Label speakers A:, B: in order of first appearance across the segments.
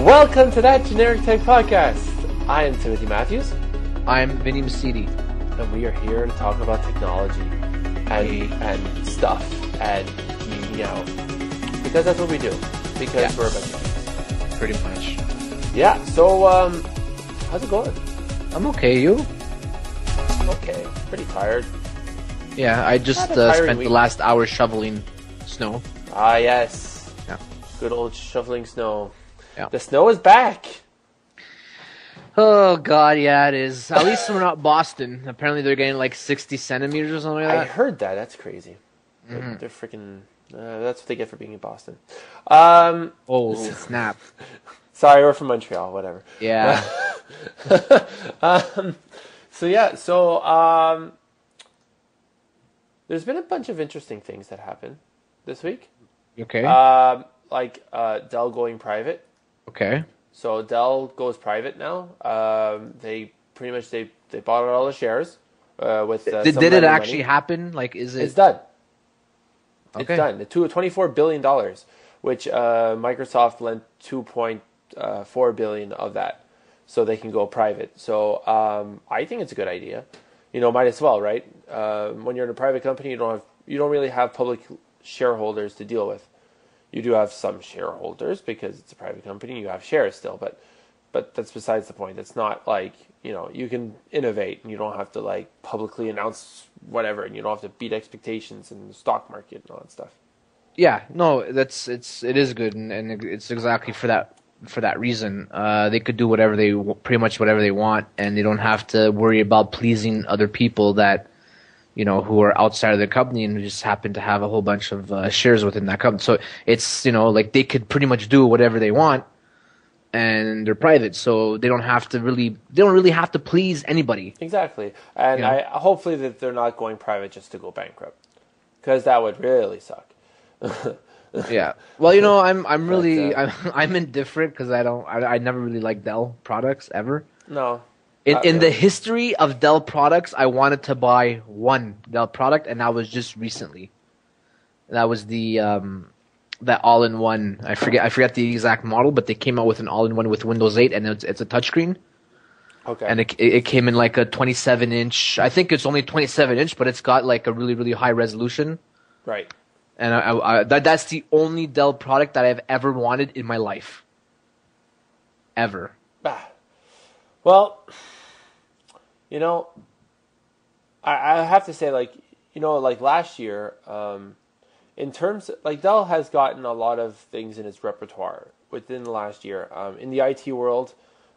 A: Welcome to That Generic Tech Podcast. I am Timothy Matthews.
B: I'm Vinny Masidi.
A: And we are here to talk about technology and stuff and geeking out. Because that's what we do. Because we're a bunch of geeks.
B: Pretty much.
A: Yeah, so how's it going?
B: I'm okay, you?
A: Okay, pretty tired.
B: Yeah, I just spent the last hour shoveling snow.
A: Ah, yes.
B: Yeah.
A: Good old shoveling snow.
B: Yeah.
A: The snow is back.
B: Oh, God, yeah, it is. At least we're not Boston. Apparently they're getting like 60 centimeters or something like that.
A: I heard that. That's crazy. Mm-hmm. They're freaking... that's what they get for being in Boston.
B: Oh, snap.
A: Sorry, we're from Montreal, whatever.
B: Yeah.
A: There's been a bunch of interesting things that happened this week.
B: Okay.
A: Like Dell going private.
B: Okay.
A: So Dell goes private now. They pretty much they bought out all the shares.
B: Did it actually happen? Like, is it?
A: It's done.
B: Okay.
A: It's done. The $24 billion, which Microsoft lent $2.4 billion of that, so they can go private. So I think it's a good idea. You know, might as well, right? When you're in a private company, you don't really have public shareholders to deal with. You do have some shareholders because it's a private company. You have shares still, but that's besides the point. It's not like, you know, you can innovate and you don't have to like publicly announce whatever, and you don't have to beat expectations in the stock market and all that stuff.
B: Yeah, no, it is good, and it's exactly for that reason. They could do pretty much whatever they want, and they don't have to worry about pleasing other people that, you know, who are outside of the company and who just happen to have a whole bunch of shares within that company. So it's, you know, like they could pretty much do whatever they want, and they're private, so they don't really have to please anybody.
A: Exactly, and
B: yeah.
A: hopefully that they're not going private just to go bankrupt, because that would really suck.
B: Yeah. Well, you know, I'm indifferent because I never really liked Dell products ever.
A: No.
B: In the history of Dell products, I wanted to buy one Dell product, and that was just recently. That was the that all-in-one. I forget the exact model, but they came out with an all-in-one with Windows 8, and it's a touchsine.
A: Okay. And
B: it came in like a 27-inch. I think it's only 27-inch, but it's got like a really, really high resolution.
A: Right.
B: And that's the only Dell product that I've ever wanted in my life. Ever.
A: Well, you know, I have to say, like, you know, like last year, in terms, like Dell has gotten a lot of things in its repertoire within the last year. In the IT world,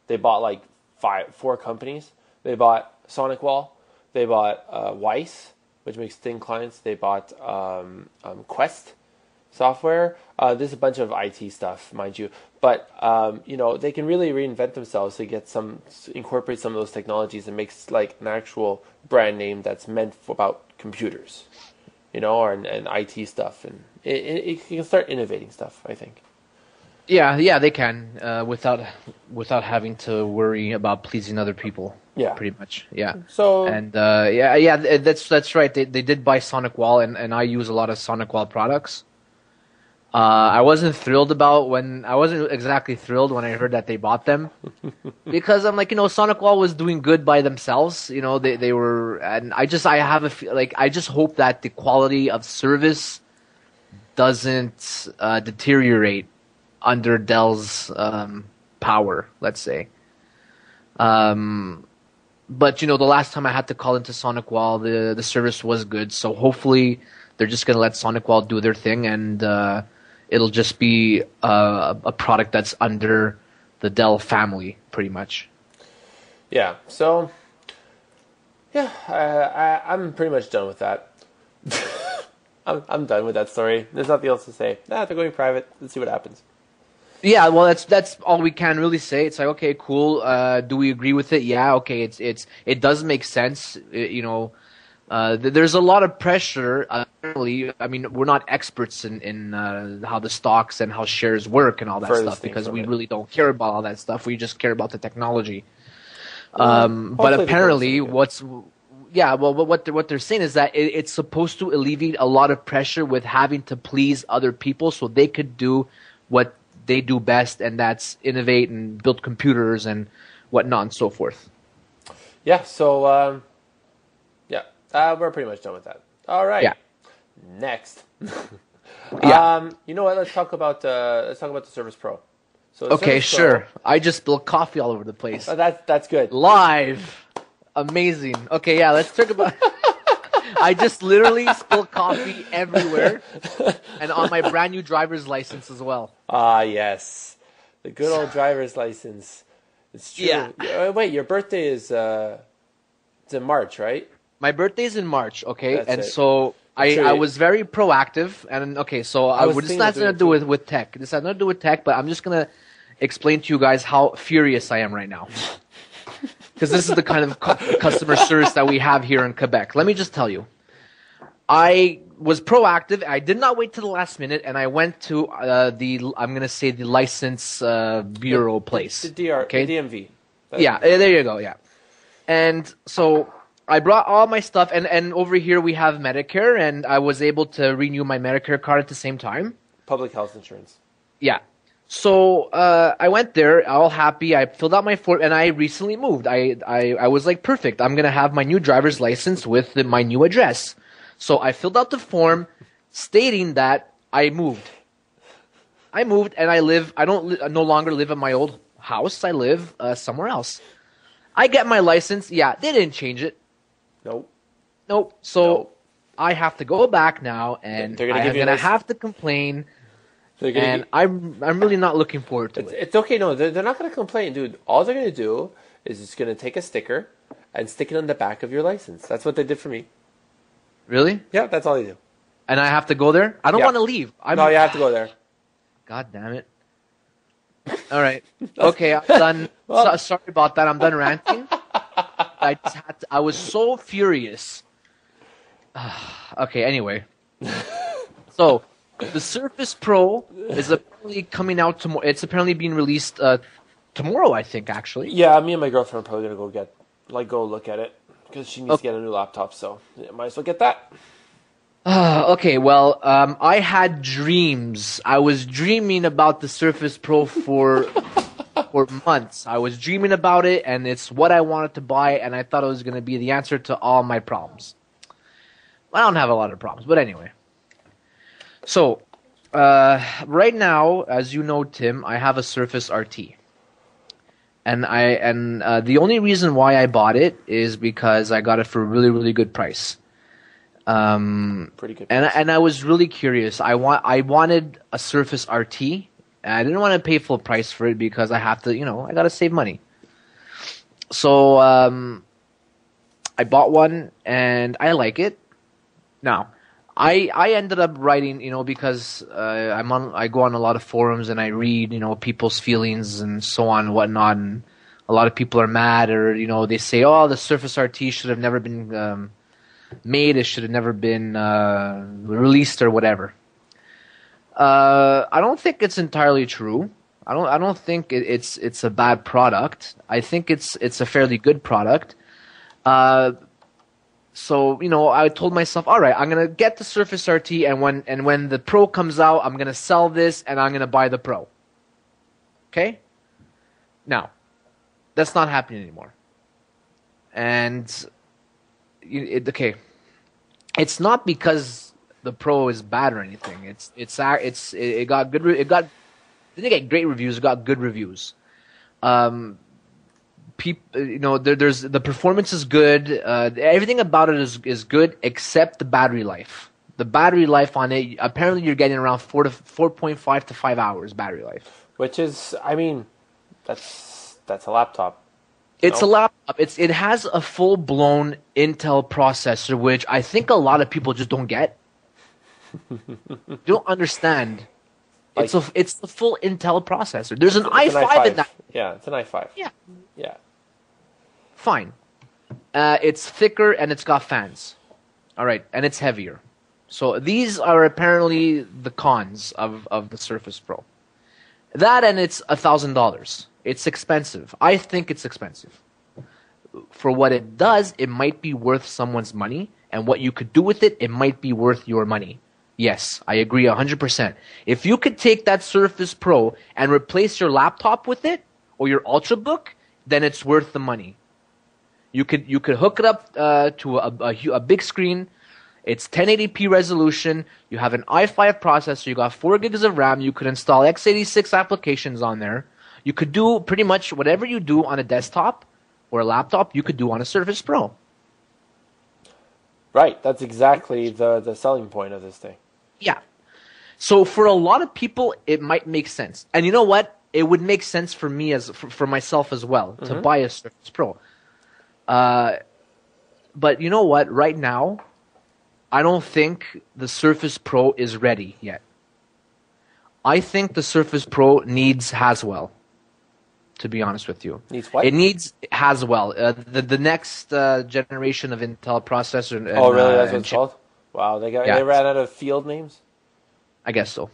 A: they bought like 4 companies. They bought SonicWall. They bought Weiss, which makes thin clients. They bought Quest software. There's a bunch of IT stuff, mind you, but you know, they can really reinvent themselves to incorporate some of those technologies and makes like an actual brand name that's meant for about computers, you know, and IT stuff, and it can start innovating stuff, I think.
B: Yeah, they can without having to worry about pleasing other people.
A: Yeah,
B: pretty much. Yeah.
A: So
B: and that's right. They did buy SonicWall, and I use a lot of SonicWall products. I wasn't exactly thrilled when I heard that they bought them, because I'm like, you know, SonicWall was doing good by themselves. You know, they were, and I just hope that the quality of service doesn't deteriorate under Dell's power, let's say. But you know, the last time I had to call into SonicWall, the service was good. So hopefully they're just gonna let SonicWall do their thing, and it'll just be a product that's under the Dell family, pretty much.
A: Yeah. So yeah, I'm pretty much done with that. I'm done with that story. There's nothing else to say. They're going private. Let's see what happens.
B: Yeah, well, that's all we can really say. It's like, okay, cool. Do we agree with it? Yeah, okay. It does make sense. You know, there's a lot of pressure. Apparently, I mean, we're not experts in how the stocks and how shares work and all that stuff, because we really don't care about all that stuff. We just care about the technology. But apparently, what they're saying is that it's supposed to alleviate a lot of pressure with having to please other people, so they could do what they do best, and that's innovate and build computers and whatnot and so forth.
A: Yeah. So we're pretty much done with that. All right.
B: Yeah.
A: Next.
B: Yeah.
A: You know what? Let's talk about the Surface Pro. So the
B: Okay,
A: Surface
B: sure. I just spilled coffee all over the place.
A: Pro, that's good.
B: Live. Amazing. Okay, yeah, let's talk about... I just literally spilled coffee everywhere and on my brand new driver's license as well.
A: Ah, yes. The good old driver's license. It's true.
B: Yeah.
A: Wait, your birthday is it's in March, right?
B: My birthday's in March, okay?
A: That's
B: and
A: it.
B: so I was very proactive. And okay, so this has nothing to do with tech. This has nothing to do with tech, but I'm just going to explain to you guys how furious I am right now. Because this is the kind of customer service that we have here in Quebec. Let me just tell you. I was proactive. I did not wait to the last minute, and I went to I'm going to say the license bureau place.
A: The DMV.
B: Yeah, there you go, yeah. And so I brought all my stuff, and over here we have Medicare, and I was able to renew my Medicare card at the same time.
A: Public health insurance.
B: Yeah. So I went there, all happy. I filled out my form, and I recently moved. I was like, perfect. I'm gonna have my new driver's license with my new address. So I filled out the form, stating that I moved. I moved, and I live. I no longer live in my old house. I live somewhere else. I get my license. Yeah, they didn't change it. Nope. So I have to go back now, and I'm gonna have to complain. And I'm really not looking forward to it.
A: It's okay. No, they're not going to complain, dude. All they're going to do is just going to take a sticker and stick it on the back of your license. That's what they did for me.
B: Really?
A: Yeah, that's all they do.
B: And I have to go there? I don't want to leave.
A: No, you have to go there.
B: God damn it. All right. Okay, I'm done. Sorry about that. I'm done ranting. I was so furious. Okay, anyway. So... the Surface Pro is apparently coming out tomorrow. It's apparently being released tomorrow, I think, actually.
A: Yeah, me and my girlfriend are probably gonna go look at it because she needs to get a new laptop. So might as well get that.
B: Okay, well, I had dreams. I was dreaming about the Surface Pro for months. I was dreaming about it, and it's what I wanted to buy, and I thought it was going to be the answer to all my problems. I don't have a lot of problems, but anyway. So, right now, as you know, Tim, I have a Surface RT. And the only reason why I bought it is because I got it for a really, really good price.
A: Pretty good price.
B: And I was really curious. I wanted a Surface RT. And I didn't want to pay full price for it because I have to, I got to save money. So, I bought one and I like it. Now, I ended up writing, because I go on a lot of forums and I read, people's feelings and so on and whatnot. And a lot of people are mad, or they say, "Oh, the Surface RT should have never been made. It should have never been released, or whatever." I don't think it's entirely true. I don't think it's a bad product. I think it's a fairly good product. So, I told myself, all right, I'm going to get the Surface RT, and when the Pro comes out, I'm going to sell this, and I'm going to buy the Pro. Okay? Now, that's not happening anymore. And, okay, it's not because the Pro is bad or anything. It got good. Didn't get great reviews. It got good reviews. There's the performance is good. Everything about it is good except the battery life. The battery life on it, apparently you're getting around 4.5 to 5 hours battery life.
A: Which is, that's a laptop.
B: It's a laptop. It has a full blown Intel processor, which I think a lot of people just don't get. Don't understand. It's the full Intel processor. There's an i5 in that.
A: Yeah, it's an i5.
B: Yeah.
A: Fine.
B: It's thicker and it's got fans. All right, and it's heavier. So these are apparently the cons of the Surface Pro. That, and it's $1,000. It's expensive. I think it's expensive. For what it does, it might be worth someone's money, and what you could do with it, it might be worth your money. Yes, I agree 100%. If you could take that Surface Pro and replace your laptop with it or your Ultrabook, then it's worth the money. You could hook it up to a big screen. It's 1080p resolution. You have an i5 processor. You got 4 gigs of RAM. You could install x86 applications on there. You could do pretty much whatever you do on a desktop or a laptop, you could do on a Surface Pro.
A: Right. That's exactly the selling point of this thing.
B: Yeah. So for a lot of people, it might make sense. And you know what? It would make sense for me for myself as well to buy a Surface Pro. But you know what? Right now, I don't think the Surface Pro is ready yet. I think the Surface Pro needs Haswell, to be honest with you.
A: Needs what?
B: It needs Haswell, the next generation of Intel processor. And,
A: oh, really? That's what it's called? Wow, they ran out of field names?
B: I guess so.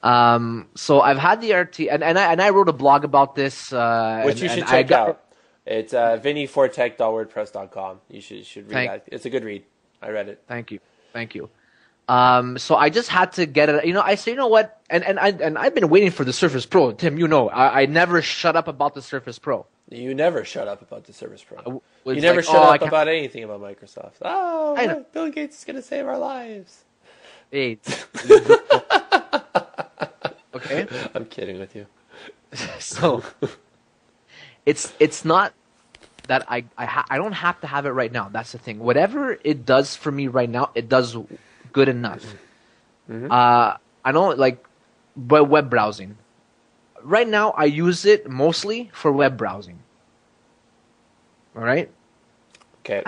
B: So I've had the RT, and I wrote a blog about this.
A: Which you should check out. It's Vinny4tech.wordpress.com. You should read that. It's a good read. I read it.
B: Thank you. So I just had to get it. I say, you know what? And I've been waiting for the Surface Pro. Tim, I never shut up about the Surface Pro.
A: You never shut up about the Surface Pro. You never shut up about anything about Microsoft. Oh, Bill Gates is going to save our lives.
B: Hey. Okay.
A: I'm kidding with you.
B: So it's not that I don't have to have it right now. That's the thing. Whatever it does for me right now, it does good enough. I don't like web browsing. Right now, I use it mostly for web browsing. All right.
A: Okay.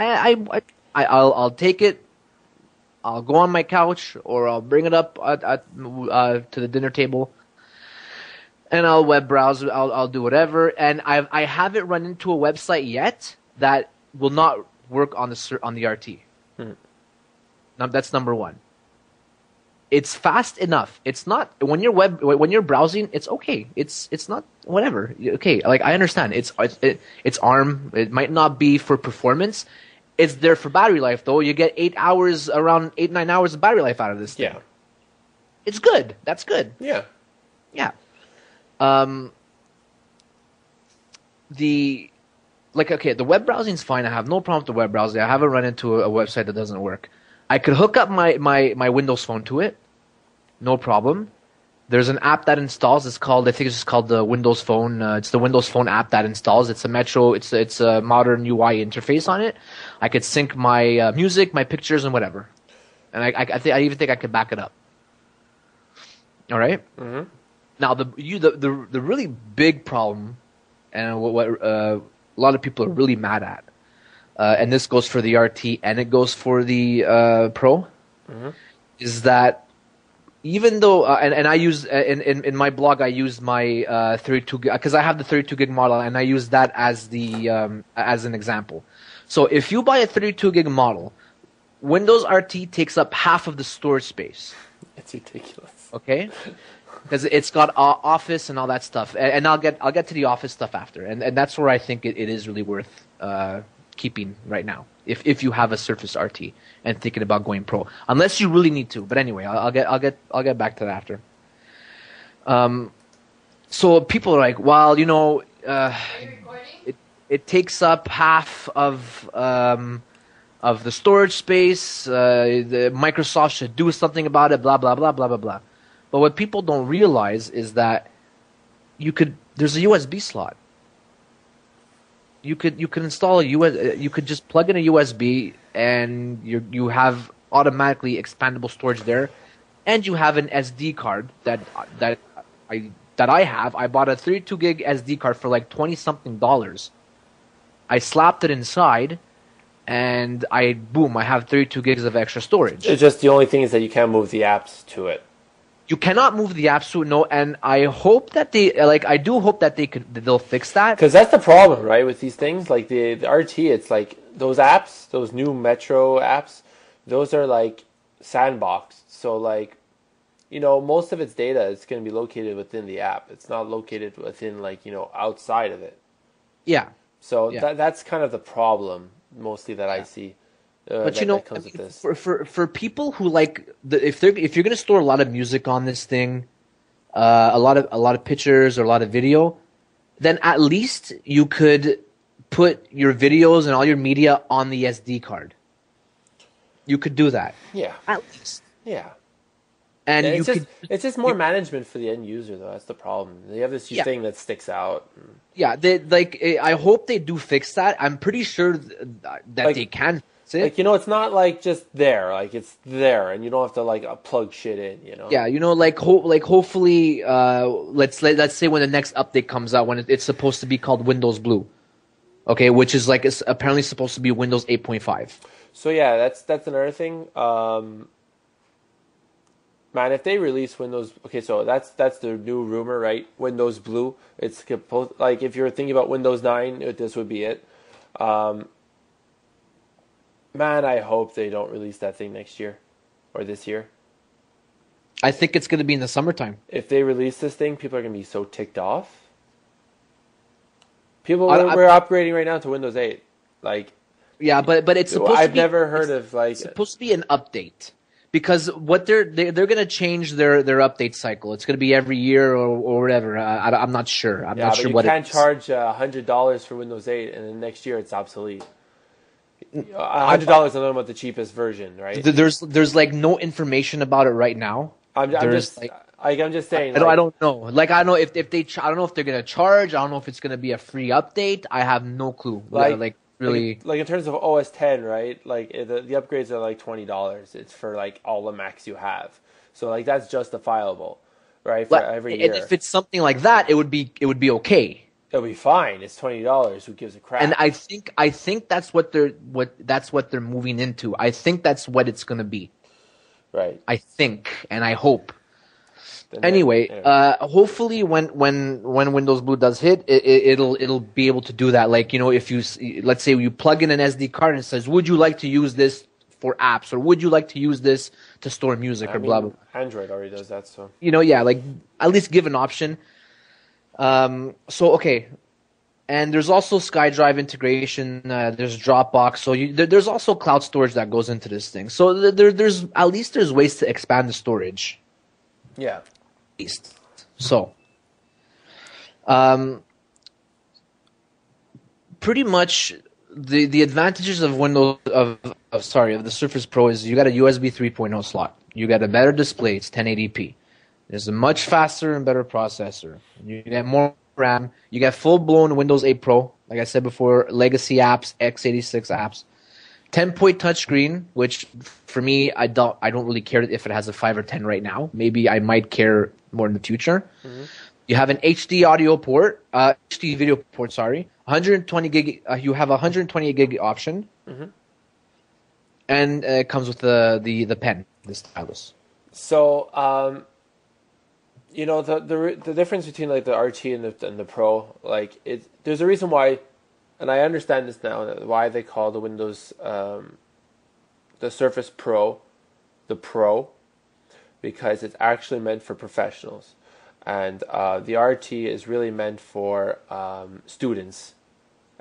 B: I'll take it. I'll go on my couch, or I'll bring it up to the dinner table, and I'll web browse. I'll do whatever. And I haven't run into a website yet that will not work on the RT. Now, that's number one. It's fast enough. It's not when you're browsing. It's okay. It's not whatever. Okay, like I understand. It's ARM. It might not be for performance. It's there for battery life though. You get 9 hours of battery life out of this thing.
A: Yeah,
B: it's good. That's good.
A: Yeah.
B: The web browsing's fine. I have no problem with the web browsing. I haven't run into a website that doesn't work. I could hook up my Windows Phone to it. No problem. There's an app that installs. I think it's called the Windows Phone. It's the Windows Phone app that installs. It's a modern UI interface on it. I could sync my music, my pictures, and whatever. And I even think I could back it up. All right.
A: Mm-hmm.
B: Now the really big problem, and what a lot of people are really mad at, and this goes for the RT and it goes for the Pro, is that even though and I use in my blog I use my 32 gig because I have the 32 gig model and I use that as as an example. So if you buy a 32 gig model, Windows RT takes up half of the storage space.
A: It's ridiculous.
B: Okay. Because it's got Office and all that stuff, and I'll get to the Office stuff after, and that's where I think it is really worth keeping right now. If you have a Surface RT and thinking about going Pro, unless you really need to. But anyway, I'll get back to that after. So people are like, well, it takes up half of the storage space. The Microsoft should do something about it. Blah blah blah blah blah blah. But what people don't realize is that there's a USB slot. You could install you could just plug in a USB and you have automatically expandable storage there, and you have an SD card that I have. I bought a 32 gig SD card for like $20-something. I slapped it inside, and I have 32 gigs of extra storage.
A: It's just the only thing is that you can't move the apps to it.
B: You cannot move the apps to it, no, and I hope that they'll fix that.
A: Because that's the problem, right, with these things. Like the RT, it's like those apps, those new Metro apps, those are like sandboxed. So like, most of its data is going to be located within the app. It's not located within outside of it.
B: Yeah.
A: So yeah. That's kind of the problem mostly that I see.
B: But you know,
A: that
B: I
A: comes with
B: mean,
A: this.
B: for people who like if you're gonna store a lot of music on this thing, a lot of pictures or a lot of video, then at least you could put your videos and all your media on the SD card. You could do that
A: Yeah,
B: at least,
A: yeah.
B: and
A: Yeah,
B: you could
A: it's just more
B: you,
A: management for the end user though. That's the problem. They have this
B: yeah,
A: thing that sticks out.
B: yeah. They like I hope they do fix that. I'm pretty sure that they
A: Like
B: can fix it.
A: like it's not like just there. Like it's there, and you don't have to like plug shit in. You know.
B: Yeah, you know, like hopefully, let's say when the next update comes out, when it's supposed to be called Windows Blue, okay, which is like it's apparently supposed to be Windows 8.5.
A: So yeah, that's another thing. Man, if they release Windows, okay, so that's the new rumor, right? Windows Blue. It's supposed like if you're thinking about Windows 9, this would be it. Um, Man, I hope they don't release that thing next year or this year.
B: I think it's going to be in the summertime.
A: If they release this thing, people are gonna be so ticked off. People
B: I,
A: we're upgrading right now to Windows 8. Like
B: yeah, but it's supposed to
A: I've
B: be
A: never heard of
B: it's
A: like
B: supposed to be an update because what they're going to change their update cycle. It's going to be every year or whatever. I'm not sure. I'm
A: yeah,
B: not
A: but
B: sure
A: you
B: what it
A: can't
B: is.
A: charge $100 for Windows 8, and then next year it's obsolete.
B: I,
A: $100 I don't know about the cheapest version, right?
B: there's like no information about it right now.
A: I'm
B: There's
A: just I'm just saying
B: I
A: like
B: don't know. Like I don't know if I don't know if they're gonna charge. I don't know if it's gonna be a free update. I have no clue. Like really.
A: like in terms of OS 10, right? Like the upgrades are like $20. It's for like all the Macs you have, so like that's justifiable, right? For every
B: And
A: year,
B: if it's something like that, it would be okay.
A: it'll be fine. It's $20. Who gives a crap?
B: And I think that's what they're moving into. I think that's what it's gonna be.
A: Right.
B: I think and I hope.
A: Then
B: Anyway,
A: anyway.
B: hopefully when Windows Blue does hit, it'll be able to do that. Like you know, if let's say you plug in an SD card and it says, "Would you like to use this for apps?" or "Would you like to use this to store music?"
A: I
B: or blah blah.
A: mean, Android already does that, so
B: You know, yeah, like at least give an option. So okay, and there's also SkyDrive integration. There's Dropbox. So there's also cloud storage that goes into this thing. So there's at least there's ways to expand the storage.
A: yeah.
B: Least. So, pretty much the advantages of Windows of the Surface Pro is you got a USB 3.0 slot. You got a better display. It's 1080p. There's a much faster and better processor. You get more RAM. You get full blown Windows 8 Pro. Like I said before, legacy apps, x86 apps. 10-point touchscreen, which for me, I don't really care if it has a 5 or 10 right now. Maybe I might care more in the future.
A: Mm-hmm.
B: You have an HD audio port, HD video port, sorry. 120 gig, you have a 128 gig option.
A: Mm-hmm.
B: And it comes with the pen, the stylus.
A: So, you know, the difference between like the RT and the Pro, like there's a reason why, and I understand this now, why they call the Windows, the Surface Pro, the Pro, because it's actually meant for professionals, and the RT is really meant for students,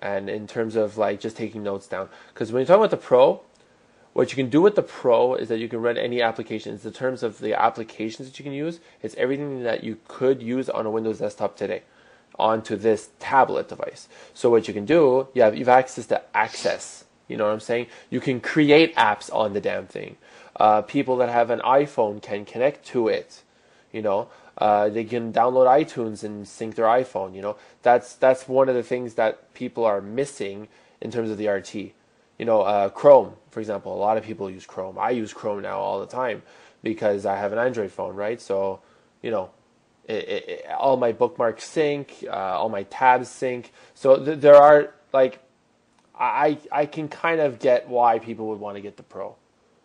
A: and in terms of like just taking notes down. Because when you're talking about the Pro, what you can do with the Pro is that you can run any applications. In terms of the applications that you can use, it's everything that you could use on a Windows desktop today onto this tablet device. So what you can do, you've access to access. You know what I'm saying? You can create apps on the damn thing. People that have an iPhone can connect to it. You know, they can download iTunes and sync their iPhone. You know, that's one of the things that people are missing in terms of the RT. You know, Chrome, for example. A lot of people use Chrome. I use Chrome now all the time because I have an Android phone, right? So, you know, all my bookmarks sync, all my tabs sync. So there are like, I can kind of get why people would want to get the Pro.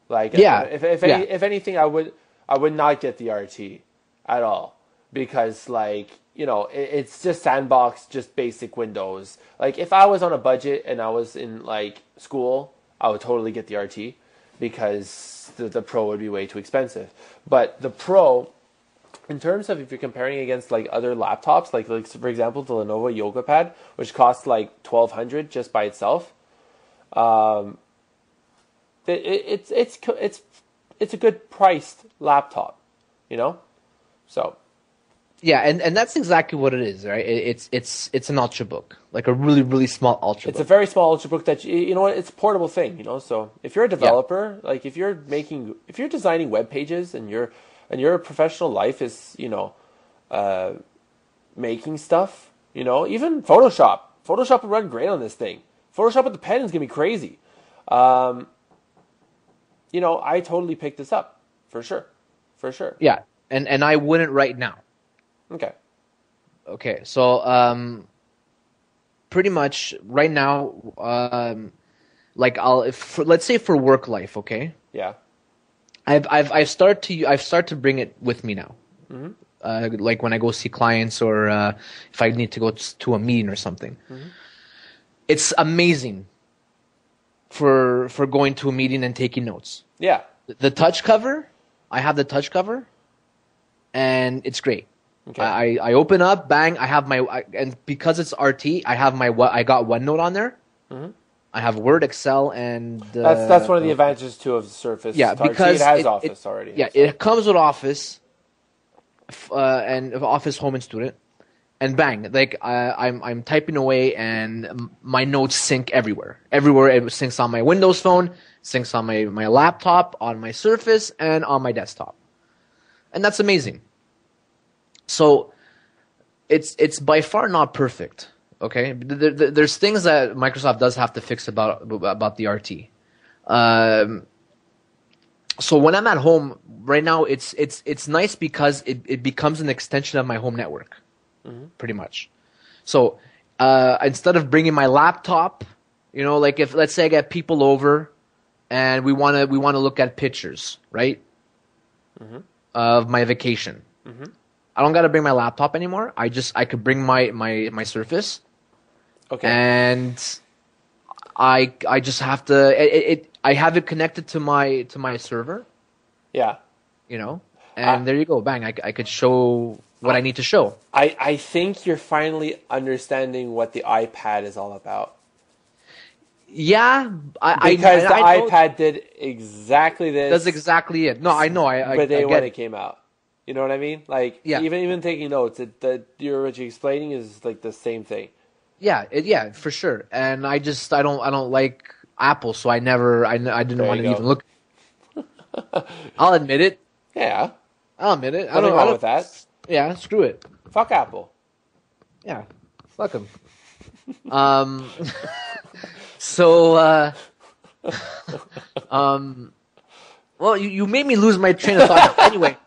A: Like,
B: Yeah.
A: if anything, I would not get the RT at all because like, you know, it's just sandbox, just basic Windows. Like if I was on a budget and I was in like school, I would totally get the RT because the Pro would be way too expensive. But the Pro, in terms of if you're comparing against like other laptops, like for example the Lenovo Yoga Pad, which costs like $1,200 just by itself, it's a good priced laptop, you know. So
B: Yeah, and that's exactly what it is, right? It's an ultrabook, like a really really small ultrabook.
A: it's a very small ultrabook that you know what, it's a portable thing, you know. So if you're a developer, like if you're designing web pages and your professional life is, you know, making stuff, you know, even Photoshop would run great on this thing. Photoshop with the pen is gonna be crazy. You know, I totally picked this up for sure.
B: Yeah, and I wouldn't right now. Okay, so pretty much right now, like let's say for work life, okay.
A: Yeah.
B: I've started to bring it with me now. Like when I go see clients or if I need to go to a meeting or something. It's amazing for going to a meeting and taking notes.
A: Yeah.
B: The touch cover, I have the touch cover, and it's great.
A: Okay.
B: I open up, bang, I have and because it's RT, I got OneNote on there. I have Word, Excel, and
A: that's one of the advantages too of the Surface.
B: Yeah, because
A: it has Office already.
B: Yeah, so. It comes with Office, and Office Home and Student, and bang, like I'm typing away, and my notes sync everywhere. Everywhere it syncs on my Windows phone, syncs on my laptop, on my Surface, and on my desktop, and that's amazing. So, it's by far not perfect. Okay, there's things that Microsoft does have to fix about the RT. So when I'm at home right now, it's nice because it becomes an extension of my home network, pretty much. So instead of bringing my laptop, you know, like if let's say I get people over, and we wanna look at pictures, right, of my vacation. I don't gotta bring my laptop anymore. I could bring my Surface.
A: Okay.
B: And I just have to I have it connected to my server.
A: Yeah.
B: You know, and there you go, bang! I could show what I need to show.
A: I think you're finally understanding what the iPad is all about.
B: Yeah,
A: because the iPad did exactly this.
B: That's exactly it. No, I know. I get
A: when
B: it.
A: it came out. You know what I mean? Like,
B: yeah.
A: even taking notes, what you're explaining is like the same thing.
B: Yeah, for sure. And I don't like Apple, so I didn't want to even look. I'll admit it.
A: Yeah,
B: I'll admit it.
A: Nothing wrong with that.
B: Yeah, screw it.
A: Fuck Apple.
B: Yeah, fuck them. So, well, you made me lose my train of thought. Anyway.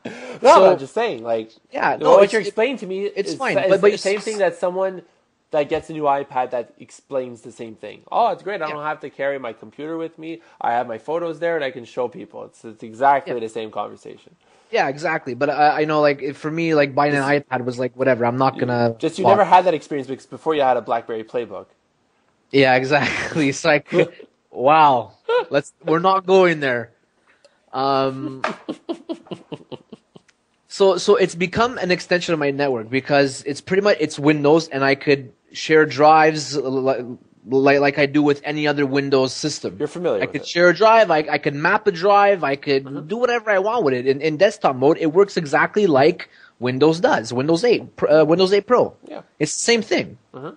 A: No,
B: so,
A: I'm just saying, like,
B: yeah, no,
A: what you're explaining to me
B: it's
A: is
B: fine.
A: But
B: the
A: same thing that someone that gets a new iPad that explains the same thing. Oh, it's great. I don't have to carry my computer with me. I have my photos there and I can show people. It's exactly the same conversation.
B: Yeah, exactly. But I know, like, for me, like, buying an iPad was like, whatever. I'm not gonna.
A: You never had that experience because before you had a BlackBerry Playbook.
B: Yeah, exactly. It's like, wow. We're not going there. So it's become an extension of my network because it's Windows, and I could share drives like I do with any other Windows system.
A: You're familiar with it.
B: I could share a drive, I could map a drive, I could do whatever I want with it. In desktop mode, it works exactly like Windows does. Windows 8 Pro. Yeah. It's the same thing. The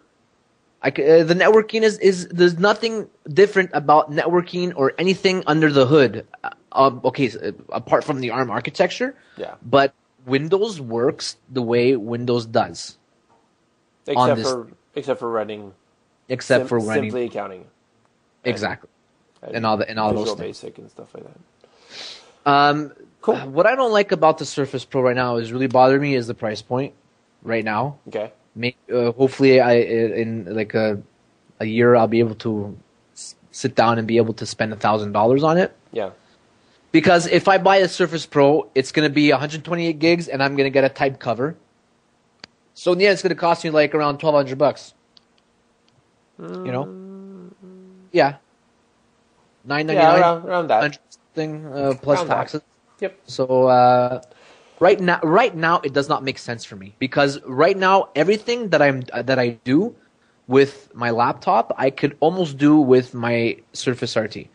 B: networking is there's nothing different about networking or anything under the hood. Apart from the ARM architecture.
A: Yeah.
B: But Windows works the way Windows does.
A: Except for running. Simply accounting.
B: Exactly. And all those things.
A: Basic and stuff like that.
B: Cool. What I don't like about the Surface Pro right now is really bothering me is the price point right now.
A: Okay.
B: Hopefully in like a year I'll be able to sit down and be able to spend $1,000 on it.
A: Yeah.
B: Because if I buy a Surface Pro, it's going to be 128 gigs, and I'm going to get a type cover. So in the end, it's going to cost me like around $1,200. You know? Yeah. $999.
A: Yeah, around that.
B: Thing plus around taxes.
A: That. Yep.
B: So right now, it does not make sense for me because right now, everything that I do with my laptop, I could almost do with my Surface RT.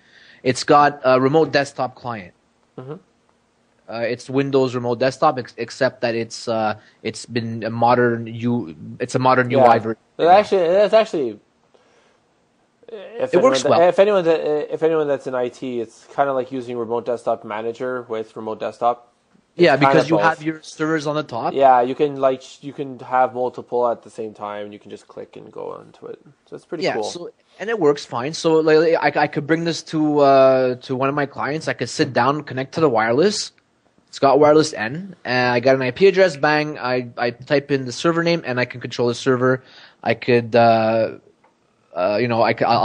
B: It's got a remote desktop client.
A: Mm-hmm.
B: It's Windows remote desktop, except that it's been a modern it's a modern UI version.
A: That's actually.
B: It works well.
A: If anyone that's in IT, it's kind of like using Remote Desktop Manager with Remote Desktop.
B: Yeah, because you have your servers on the top.
A: Yeah, you can have multiple at the same time, and you can just click and go onto it. So it's pretty cool.
B: So, and it works fine. So like, I could bring this to one of my clients. I could sit down, connect to the wireless. It's got wireless N, and I got an IP address. Bang! I type in the server name, and I can control the server. I could I'll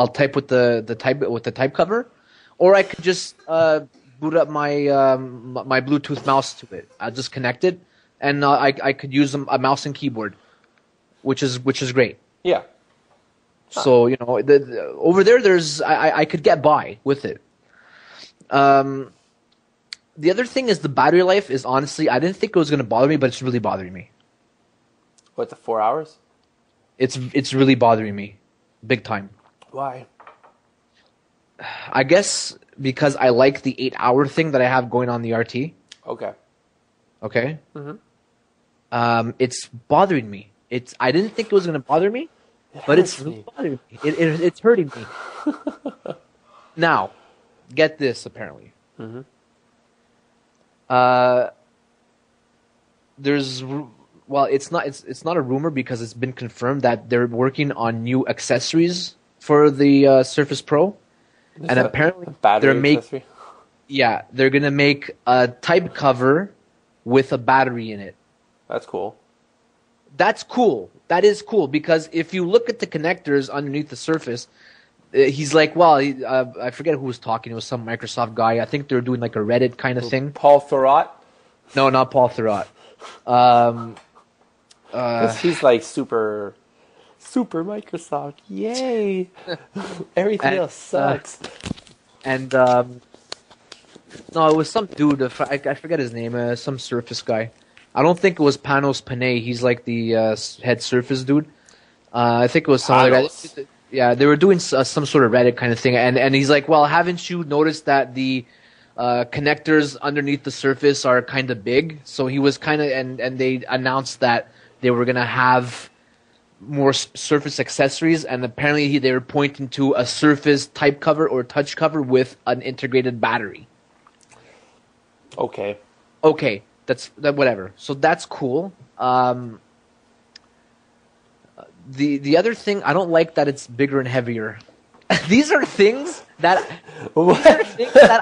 B: type with the type cover, or I could just boot up my my Bluetooth mouse to it. I'll just connect it, and I could use a mouse and keyboard, which is great.
A: Yeah.
B: So over there, I could get by with it. The other thing is the battery life is honestly, I didn't think it was going to bother me, but it's really bothering me.
A: What, the 4 hours?
B: It's really bothering me, big time.
A: Why?
B: I guess because I like the 8-hour thing that I have going on the RT.
A: Okay.
B: Okay.
A: Mm-hmm.
B: It's bothering me. I didn't think it was going to bother me, but it's really bothering me. It's hurting me. Now, get this. Apparently.
A: Mm-hmm.
B: It's not a rumor because it's been confirmed that they're working on new accessories for the Surface Pro, and apparently they're gonna make a type cover with a battery in it.
A: That's cool.
B: That's cool. That is cool because if you look at the connectors underneath the Surface, he's like, I forget who was talking. It was some Microsoft guy. I think they were doing like a Reddit kind of thing.
A: Paul Thurrott?
B: No, not Paul Thurrott.
A: He's like super Microsoft. Yay! Everything else sucks.
B: No, it was some dude. I forget his name. Some Surface guy. I don't think it was Panos Panay. He's like the head Surface dude. I think it was some other guy. Yeah, they were doing some sort of Reddit kind of thing, and he's like, well, haven't you noticed that the connectors underneath the Surface are kind of big? So he was kind of, and they announced that they were gonna have more Surface accessories, and apparently they were pointing to a Surface type cover or touch cover with an integrated battery.
A: Okay,
B: that's whatever. So that's cool. The other thing, I don't like that it's bigger and heavier. These are things that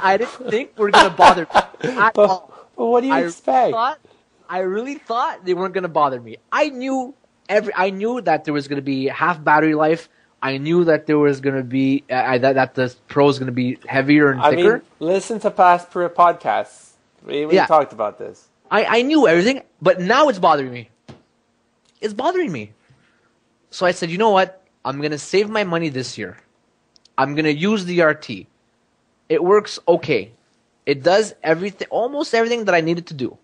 B: I didn't think were gonna bother me at all.
A: What do you expect?
B: I really thought they weren't gonna bother me. I knew that there was gonna be half battery life. I knew that there was gonna be that the Pro is gonna be heavier and thicker.
A: I mean, listen to past podcasts. We talked about this.
B: I knew everything, but now it's bothering me. It's bothering me. So I said, you know what? I'm going to save my money this year. I'm going to use the RT. It works okay. It does almost everything that I needed to do.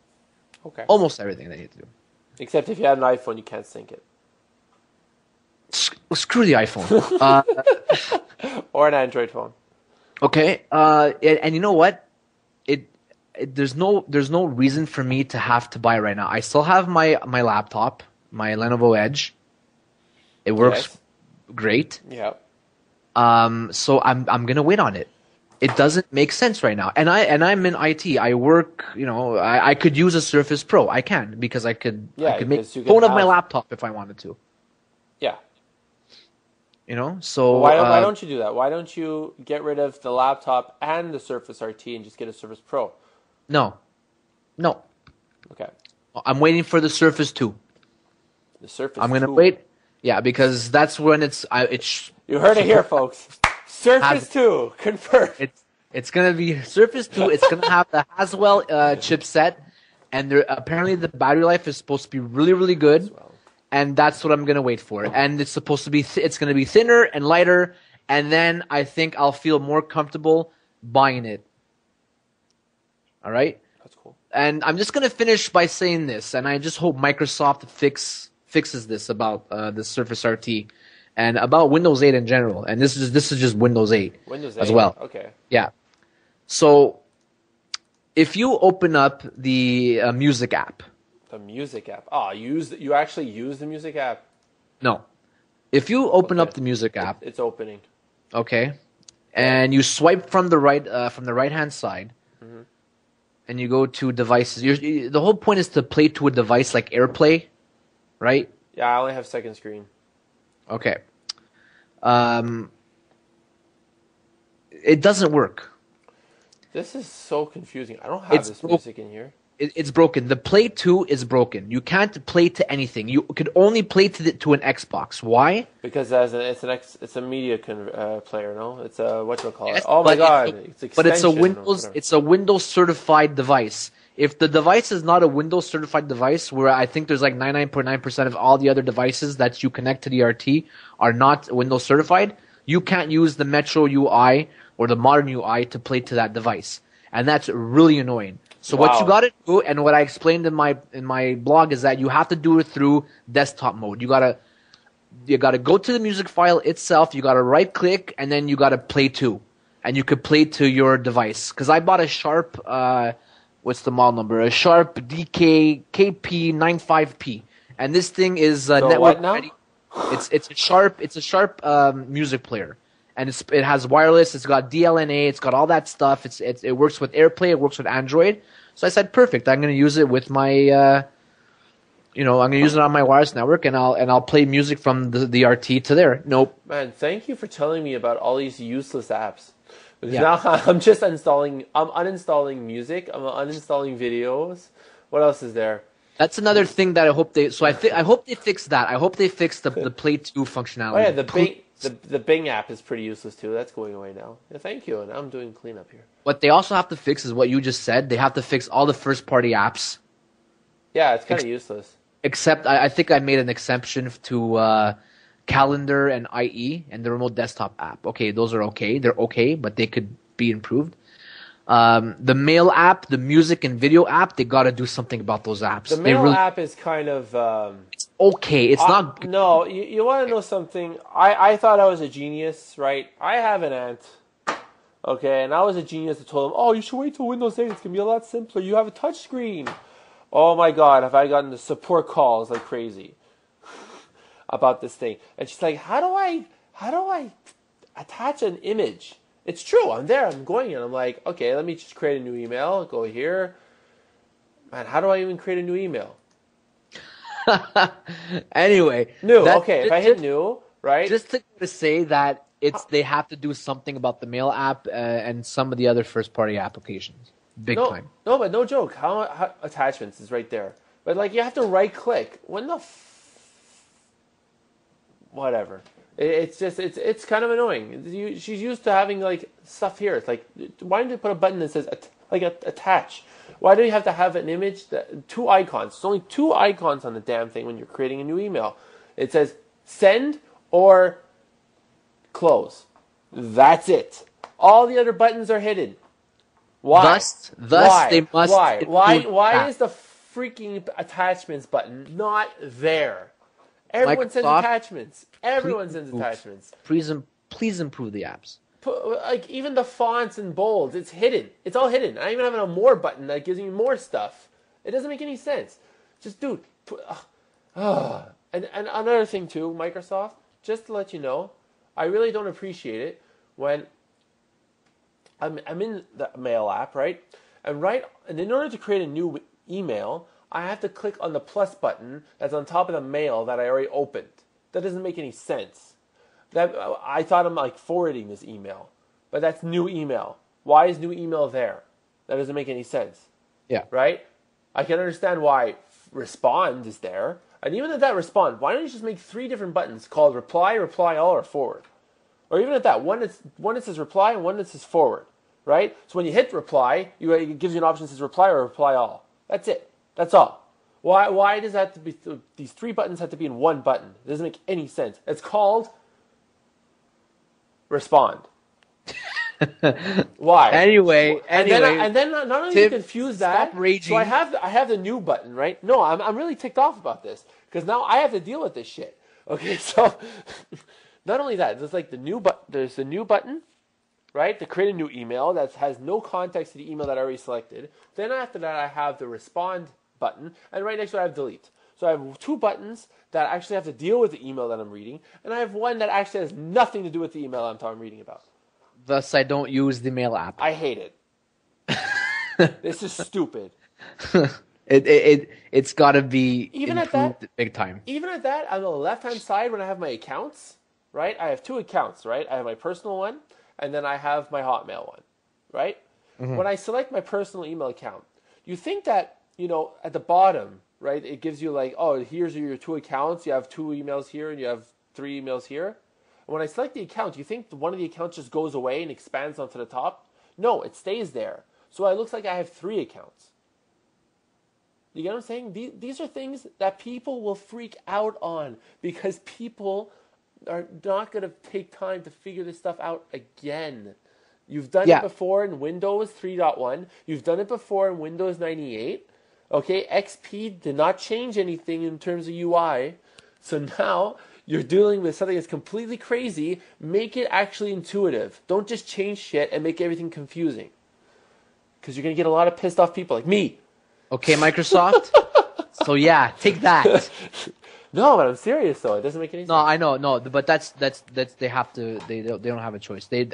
A: Okay.
B: Almost everything that I needed to do.
A: Except if you had an iPhone, you can't sync it.
B: Screw the iPhone.
A: Or an Android phone.
B: Okay. And you know what? There's no reason for me to have to buy right now. I still have my laptop, my Lenovo Edge. It works great.
A: Yeah.
B: So I'm gonna wait on it. It doesn't make sense right now. And I'm in IT. I work. I could use a Surface Pro. I can because I could make phone of my laptop if I wanted to.
A: Yeah.
B: So
A: why don't you do that? Why don't you get rid of the laptop and the Surface RT and just get a Surface Pro?
B: No.
A: Okay.
B: I'm waiting for the Surface 2.
A: The Surface.
B: I'm gonna wait. Yeah, because that's when it's.
A: You heard it here, folks. Surface 2 confirmed.
B: It's gonna be Surface 2. It's gonna have the Haswell chipset, and apparently the battery life is supposed to be really, really good, and that's what I'm gonna wait for. And it's supposed to be. It's gonna be thinner and lighter, and then I think I'll feel more comfortable buying it. All right.
A: That's cool.
B: And I'm just gonna finish by saying this, and I just hope Microsoft fixes this about the Surface RT and about Windows 8 in general. And this is just Windows 8
A: Windows 8
B: as well.
A: Okay.
B: Yeah. So if you open up the music app,
A: The music app. Oh, you actually use the music app?
B: no, if you open
A: Okay.
B: up the music app,
A: It's opening.
B: okay, and you swipe from the right hand side,
A: Mm-hmm.
B: and you go to devices. The whole point is to play to a device like AirPlay, right?
A: Yeah, I only have second screen.
B: Okay. It doesn't work.
A: This is so confusing. I don't have this music in here.
B: It's broken. The Play 2 is broken. You can't play to anything. You could only play to an Xbox. Why?
A: Because it's a media player, no? It's a whatchamacallit.
B: Yes,
A: Oh my god, it's extension.
B: but it's a
A: or
B: Windows.
A: whatever.
B: It's a Windows certified device. If the device is not a Windows certified device, where I think there's like 99.9% of all the other devices that you connect to the RT are not Windows certified, you can't use the Metro UI or the modern UI to play to that device, and that's really annoying. So what you
A: Wow.
B: got to do, and what I explained in my blog, is that you have to do it through desktop mode. You gotta go to the music file itself. You gotta right click, and then you gotta play to, and you could play to your device. Because I bought a Sharp, what's the model number? A Sharp DK KP95P, and this thing is
A: So
B: network
A: what now?
B: ready. It's a Sharp music player. And it has wireless. It's got DLNA. It's got all that stuff. It works with AirPlay. It works with Android. So I said, perfect. I'm going to use it with my, I'm going to use it on my wireless network, and I'll play music from the RT to there. Nope.
A: Man, thank you for telling me about all these useless apps. Because
B: Yeah.
A: now I'm just uninstalling music. I'm uninstalling videos. What else is there?
B: That's another thing that I hope they. So I hope they fix that. I hope they fix the Play 2 functionality.
A: Oh yeah, the Bing app is pretty useless too. That's going away now. Yeah, thank you. And I'm doing cleanup here.
B: What they also have to fix is what you just said. They have to fix all the first party apps.
A: Yeah, it's kind of useless.
B: Except I think I made an exception to Calendar and IE and the remote desktop app. Okay, those are okay. They're okay, but they could be improved. The mail app, the music and video app, they got to do something about those apps.
A: The mail app is kind of
B: okay. It's not.
A: No, you want to know something? I thought I was a genius, right? I have an aunt. Okay, and I was a genius that told him, oh, you should wait till Windows 8. It's going to be a lot simpler. You have a touch screen. Oh my God, have I gotten the support calls like crazy about this thing. And she's like, how do I attach an image? It's true, I'm there, I'm going in. I'm like, okay, let me just create a new email. Go here. Man, how do I even create a new email?
B: Anyway.
A: New, okay, if I hit new, right?
B: Just to say that they have to do something about the mail app and some of the other first party applications. Big time.
A: No, but no joke. How attachments is right there. But like you have to right click. When the whatever. It's just it's kind of annoying. She's used to having like stuff here. It's like, why don't you put a button that says attach? Why do you have to have an image, two icons? There's only two icons on the damn thing when you're creating a new email. It says send or close. That's it. All the other buttons are hidden. Why?
B: Thus they must.
A: Why is the freaking attachments button not there? Everyone sends attachments. Everyone sends attachments.
B: Please improve the apps.
A: Like even the fonts and bolds, it's hidden. It's all hidden. I even have a more button that gives me more stuff. It doesn't make any sense. Just dude. And another thing too, Microsoft. Just to let you know, I really don't appreciate it when I'm in the mail app, right? And in order to create a new email, I have to click on the plus button that's on top of the mail that I already opened. That doesn't make any sense. I thought I'm like forwarding this email, but that's new email. Why is new email there? That doesn't make any sense.
B: Yeah.
A: Right? I can understand why respond is there. And even at that respond, why don't you just make 3 different buttons called reply, reply all, or forward? Or even at that, one that says reply and one that says forward. Right? So when you hit reply, it gives you an option that says reply or reply all. That's it. That's all. Why does that have to be? These 3 buttons have to be in one button? It doesn't make any sense. It's called respond. Why?
B: Anyway,
A: and then not only
B: Tim,
A: you confuse that.
B: stop raging.
A: So I have the new button, right? No, I'm really ticked off about this because now I have to deal with this shit. Okay, so not only that, there's like there's the new button, right? To create a new email that has no context to the email that I already selected. Then after that, I have the respond button, and right next to it, I have delete. So I have two buttons that actually have to deal with the email that I'm reading, and I have one that actually has nothing to do with the email I'm reading about.
B: Thus, I don't use the mail app.
A: I hate it. This is stupid.
B: It's got to be
A: Even
B: improved
A: at that,
B: big time.
A: Even at that, on the left-hand side, when I have my accounts, right? I have two accounts, right? I have my personal one, and then I have my Hotmail one, right? When I select my personal email account, you think that, at the bottom, right, it gives you like, oh, here's your two accounts. You have two emails here, and you have three emails here. And when I select the account, you think one of the accounts just goes away and expands onto the top? No, it stays there. So it looks like I have three accounts. You get what I'm saying? These are things that people will freak out on because people are not going to take time to figure this stuff out again. You've done it before in Windows 3.1. You've done it before in Windows 98. Okay, XP did not change anything in terms of UI. So now you're dealing with something that's completely crazy. Make it actually intuitive. Don't just change shit and make everything confusing. Because you're going to get a lot of pissed off people like me.
B: Okay, Microsoft. So yeah, take that.
A: No, but I'm serious though. It doesn't make any sense.
B: No, I know, no, but that's they have to. They don't have a choice. They're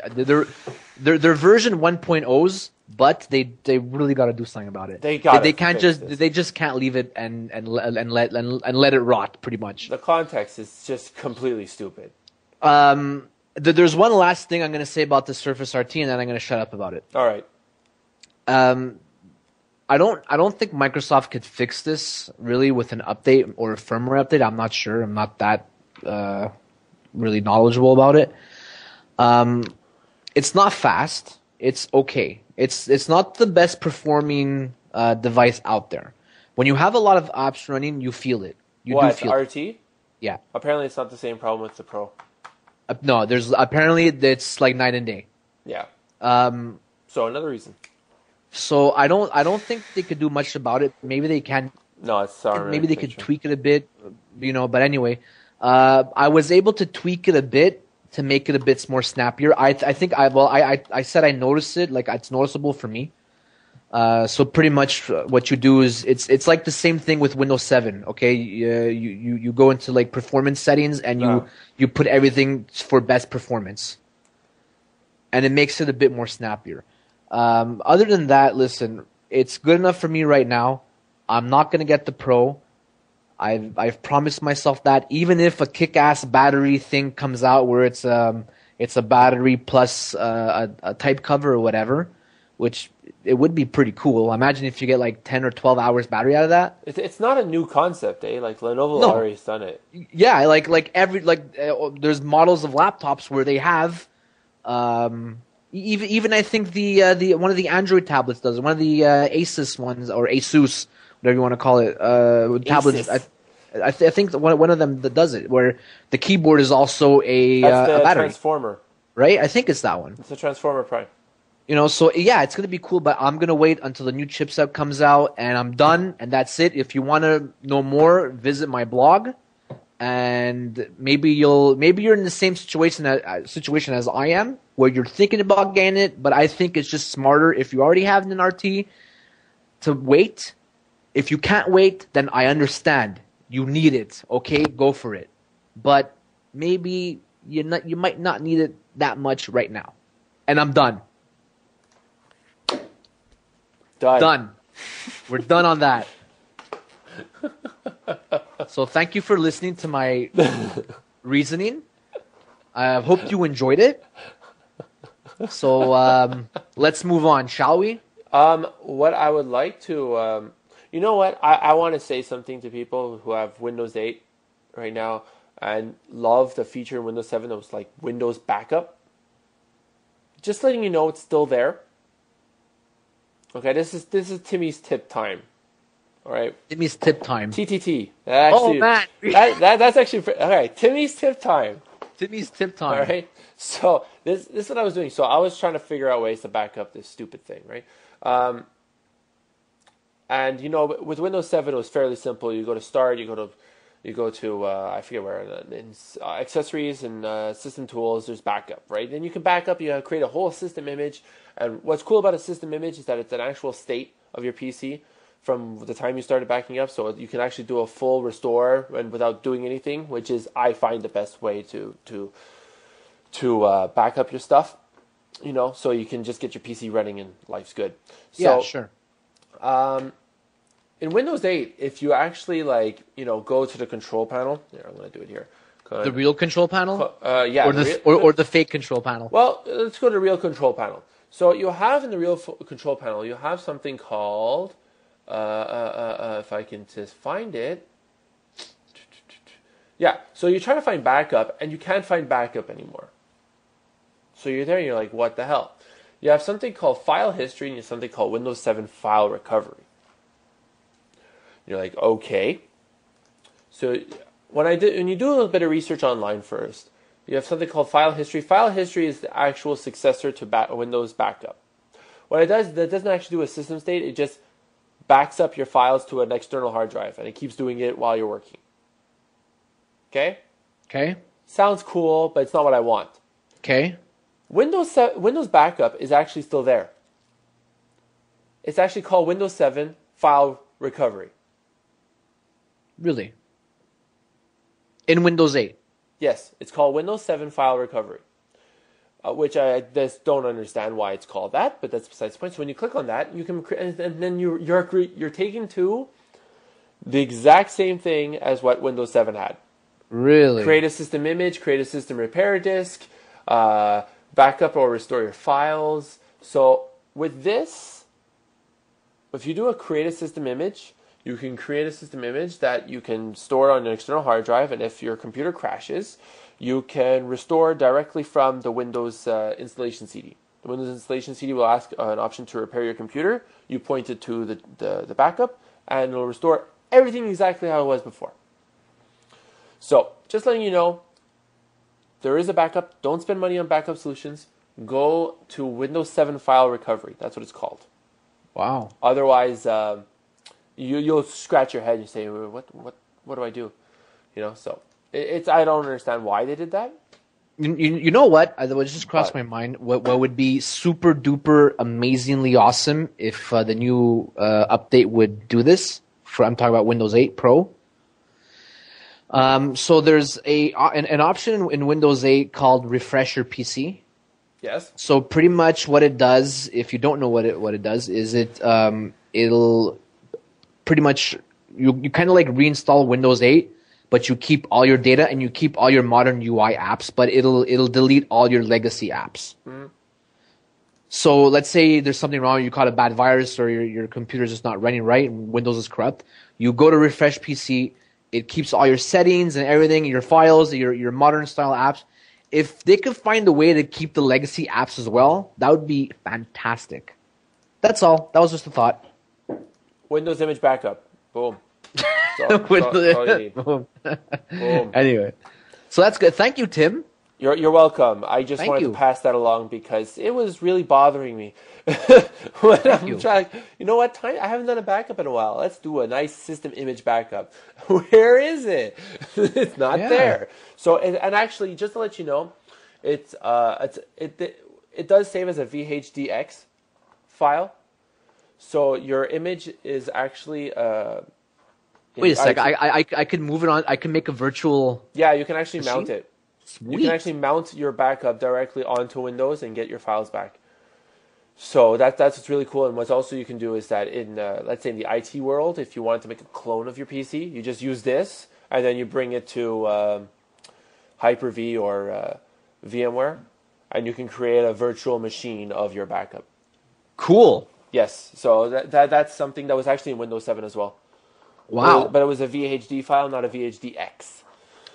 B: version 1.0s, but they really got to do something about it.
A: They
B: just can't leave it and let it rot pretty much.
A: The context is just completely stupid.
B: There's one last thing I'm going to say about the Surface RT, and then I'm going to shut up about it.
A: All right.
B: I don't think Microsoft could fix this really with an update or a firmware update. I'm not sure. I'm not that really knowledgeable about it. It's not fast. It's okay. It's not the best performing device out there. When you have a lot of apps running, you feel it. You do feel
A: RT?
B: it. Yeah.
A: Apparently, it's not the same problem with the Pro.
B: No, apparently it's like night and day.
A: Yeah. So another reason.
B: So I don't think they could do much about it. Maybe they can.
A: No, it's sorry.
B: Maybe they could tweak it a bit, But anyway, I was able to tweak it a bit to make it a bit more snappier. I think I said I noticed it. Like it's noticeable for me. So pretty much what you do is it's like the same thing with Windows 7. Okay, you go into like performance settings and you put everything for best performance, and it makes it a bit more snappier. Other than that, listen, it's good enough for me right now. I'm not gonna get the Pro. I've promised myself that even if a kick-ass battery thing comes out where it's a battery plus a type cover or whatever, which it would be pretty cool. Imagine if you get like 10 or 12 hours battery out of that.
A: It's not a new concept, eh? Like Lenovo already has done it.
B: Yeah, there's models of laptops where they have. Even I think the one of the Android tablets does it. One of the Asus ones or Asus, whatever you want to call it, tablets. I think one of them that does it, where the keyboard is also a battery.
A: Transformer,
B: right? I think it's that one.
A: It's a Transformer Prime.
B: So yeah, it's gonna be cool, but I'm gonna wait until the new chipset comes out, and I'm done, and that's it. If you want to know more, visit my blog. And maybe you're in the same situation as I am, where you're thinking about getting it, but I think it's just smarter if you already have an RT to wait. If you can't wait, then I understand. You need it, okay? Go for it. But maybe you might not need it that much right now. And I'm done. Done. We're done on that. So thank you for listening to my reasoning. I hope you enjoyed it. So let's move on, shall we?
A: What I would like to, you know what? I want to say something to people who have Windows 8 right now and love the feature in Windows 7 that was like Windows backup. Just letting you know it's still there. Okay, this is Timmy's tip time. All right.
B: Timmy's tip time.
A: TTT. Actually,
B: man.
A: that's actually all right. Timmy's tip time.
B: Timmy's tip time.
A: All right. So this is what I was doing. So I was trying to figure out ways to back up this stupid thing, right? And with Windows 7, it was fairly simple. You go to Start, you go to You go to I forget where in accessories and system tools. There's backup, right? Then you can back up. You create a whole system image. And what's cool about a system image is that it's an actual state of your PC from the time you started backing up. So you can actually do a full restore and without doing anything, which is I find the best way to back up your stuff. So you can just get your PC running and life's good. So,
B: Yeah, sure.
A: In Windows 8, if you actually go to the control panel, here I'm going to do it here.
B: The real control panel,
A: yeah,
B: or the fake control panel.
A: Well, let's go to the real control panel. So you have in the real control panel, you have something called, if I can just find it. Yeah, so you're trying to find backup, and you can't find backup anymore. So you're there, and you're like, what the hell? You have something called file history, and you have something called Windows 7 file recovery. You're like, okay. So when you do a little bit of research online first, you have something called file history. File history is the actual successor to Windows backup. What it does, that doesn't actually do a system state. It just backs up your files to an external hard drive, and it keeps doing it while you're working. Okay?
B: Okay.
A: Sounds cool, but it's not what I want.
B: Okay.
A: Windows backup is actually still there. It's actually called Windows 7 file recovery.
B: Really? In Windows 8?
A: Yes, it's called Windows 7 file recovery, which I just don't understand why it's called that, but that's besides the point. So when you click on that, you can, and then you're taken to the exact same thing as what Windows 7 had.
B: Really?
A: Create a system image, create a system repair disk, backup or restore your files. So with this, if you do a create a system image, you can create a system image that you can store on an external hard drive, and if your computer crashes, you can restore directly from the Windows installation CD. The Windows installation CD will ask an option to repair your computer. You point it to the backup, and it'll restore everything exactly how it was before. So, just letting you know, there is a backup. Don't spend money on backup solutions. Go to Windows 7 file recovery. That's what it's called.
B: Wow.
A: Otherwise, you'll scratch your head and you say, what do I do? So it's I don't understand why they did that.
B: You know what? That would just cross my mind. What would be super duper amazingly awesome if the new update would do this? I'm talking about Windows 8 Pro. So there's an option in Windows 8 called Refresh Your PC.
A: Yes.
B: So pretty much what it does, if you don't know what it does, is it'll pretty much you kind of like reinstall Windows 8, but you keep all your data and you keep all your modern UI apps, but it'll delete all your legacy apps. Mm-hmm. So let's say there's something wrong, you caught a bad virus, or your computer's just not running right and Windows is corrupt. You go to Refresh PC, it keeps all your settings and everything, your files, your modern style apps. If they could find a way to keep the legacy apps as well, that would be fantastic. That's all. That was just a thought.
A: Windows image backup. Boom. Boom.
B: Anyway, so that's good. Thank you, Tim.
A: You're welcome. I just wanted to pass that along because it was really bothering me. When I'm trying, you know what? I haven't done a backup in a while. Let's do a nice system image backup. Where is it? It's not there. So, and actually, just to let you know, it does save as a VHDX file. So your image is actually.
B: Wait a sec. I can move it on. I can make a virtual.
A: Yeah, you can actually mount it.
B: Sweet.
A: You can actually mount your backup directly onto Windows and get your files back. So that's what's really cool. And what's also you can do is that in let's say in the IT world, if you wanted to make a clone of your PC, you just use this and then you bring it to Hyper-V or VMware, and you can create a virtual machine of your backup.
B: Cool.
A: Yes. So that's something that was actually in Windows 7 as well.
B: Wow.
A: But it was a VHD file, not a VHDX.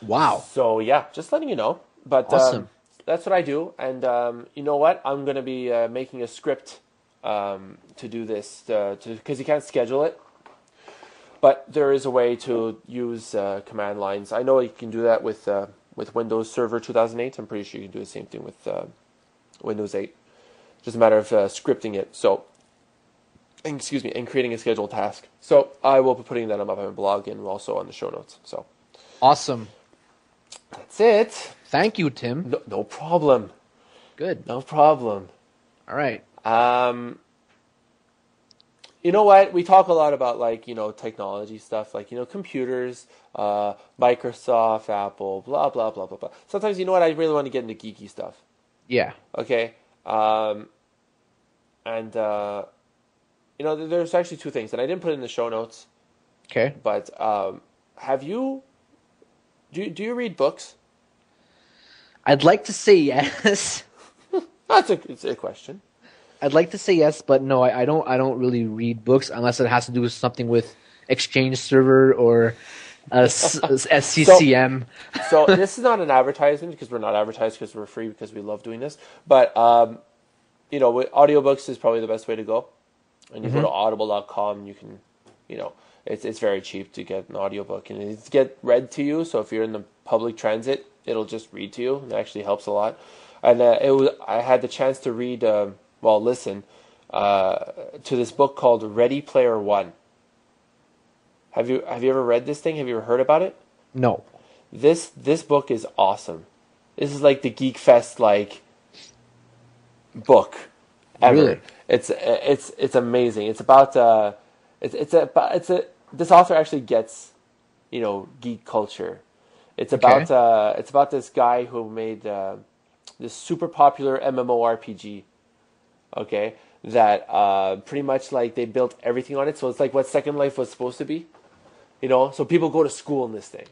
B: Wow.
A: So yeah, just letting you know. But
B: awesome.
A: That's what I do, and you know what? I'm going to be making a script to do this because you can't schedule it. But there is a way to use command lines. I know you can do that with Windows Server 2008. I'm pretty sure you can do the same thing with Windows 8. Just a matter of scripting it. So, and creating a scheduled task. So I will be putting that on my blog and also on the show notes. So.
B: Awesome.
A: That's it.
B: Thank you, Tim.
A: No problem.
B: Good.
A: No problem.
B: All right.
A: You know what? We talk a lot about like, technology stuff, like, computers, Microsoft, Apple, blah, blah, blah, blah, blah. Sometimes, you know what? I really want to get into geeky stuff.
B: Yeah.
A: Okay. And, there's actually two things that I didn't put in the show notes,
B: Okay.
A: but do you read books?
B: I'd like to say yes.
A: It's a question.
B: I'd like to say yes, but no, I don't. I don't really read books unless it has to do with something with Exchange Server or SCCM.
A: So this is not an advertisement because we're not advertised because we're free because we love doing this. But audiobooks is probably the best way to go. And you go to audible.com, you can, it's very cheap to get an audiobook and it's get read to you. So if you're in the public transit, it'll just read to you. It actually helps a lot. And I had the chance to read. Listen to this book called Ready Player One. Have you ever read this thing? Have you ever heard about it?
B: No.
A: This book is awesome. This is like the Geek Fest book ever.
B: Really?
A: It's amazing. It's about this author actually gets geek culture. It's about this guy who made this super popular MMORPG. Okay, that pretty much like they built everything on it. So it's like what Second Life was supposed to be, So people go to school in this thing.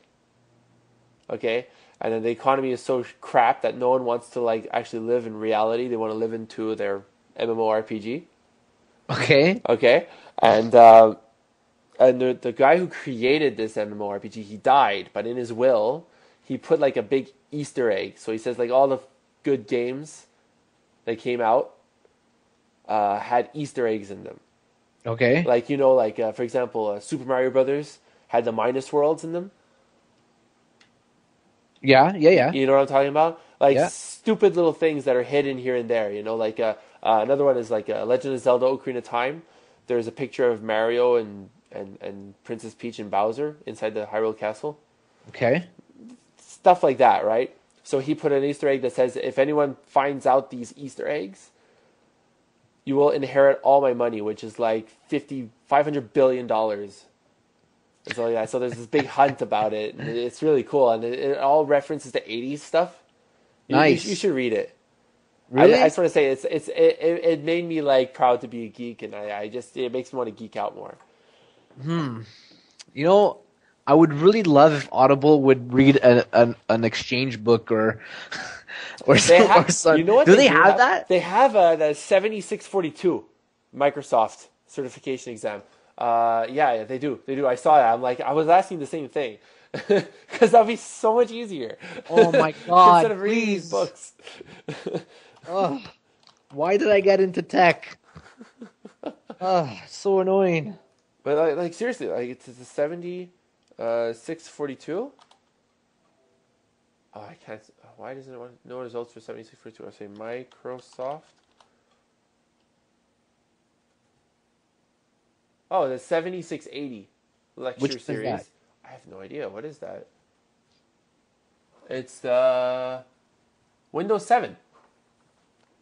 A: Okay, and then the economy is so crap that no one wants to like actually live in reality. They want to live into their MMORPG.
B: Okay.
A: Okay, and the guy who created this MMORPG, he died, but in his will, he put like a big Easter egg. So he says like all the good games that came out had Easter eggs in them.
B: Okay.
A: Like, for example, Super Mario Brothers had the minus worlds in them.
B: Yeah.
A: You know what I'm talking about? Like
B: Yeah.
A: stupid little things that are hidden here and there. Like another one is like Legend of Zelda: Ocarina of Time. There's a picture of Mario and Princess Peach and Bowser inside the Hyrule Castle.
B: Okay.
A: Stuff like that, right? So he put an Easter egg that says, if anyone finds out these Easter eggs, you will inherit all my money, which is like $500 billion. So yeah, so there's this big hunt about it. And it's really cool, and it all references to 80s stuff.
B: Nice.
A: You should read it.
B: Really?
A: I just want to say it made me like proud to be a geek, and it makes me want to geek out more.
B: I would really love if Audible would read an exchange book or something.
A: You know what?
B: Do they have that?
A: They have the 7642 Microsoft certification exam. Yeah, they do. I saw that. I was asking the same thing because that'd be so much easier.
B: Oh my god!
A: Instead of reading these books.
B: Ugh. Why did I get into tech? So annoying.
A: But like seriously, like it's a 642. Oh, I can't. Why doesn't it want no results for 7642? I say Microsoft. Oh, the 7680 lecture
B: Which
A: series.
B: is that?
A: I have no idea. What is that? It's the Windows 7.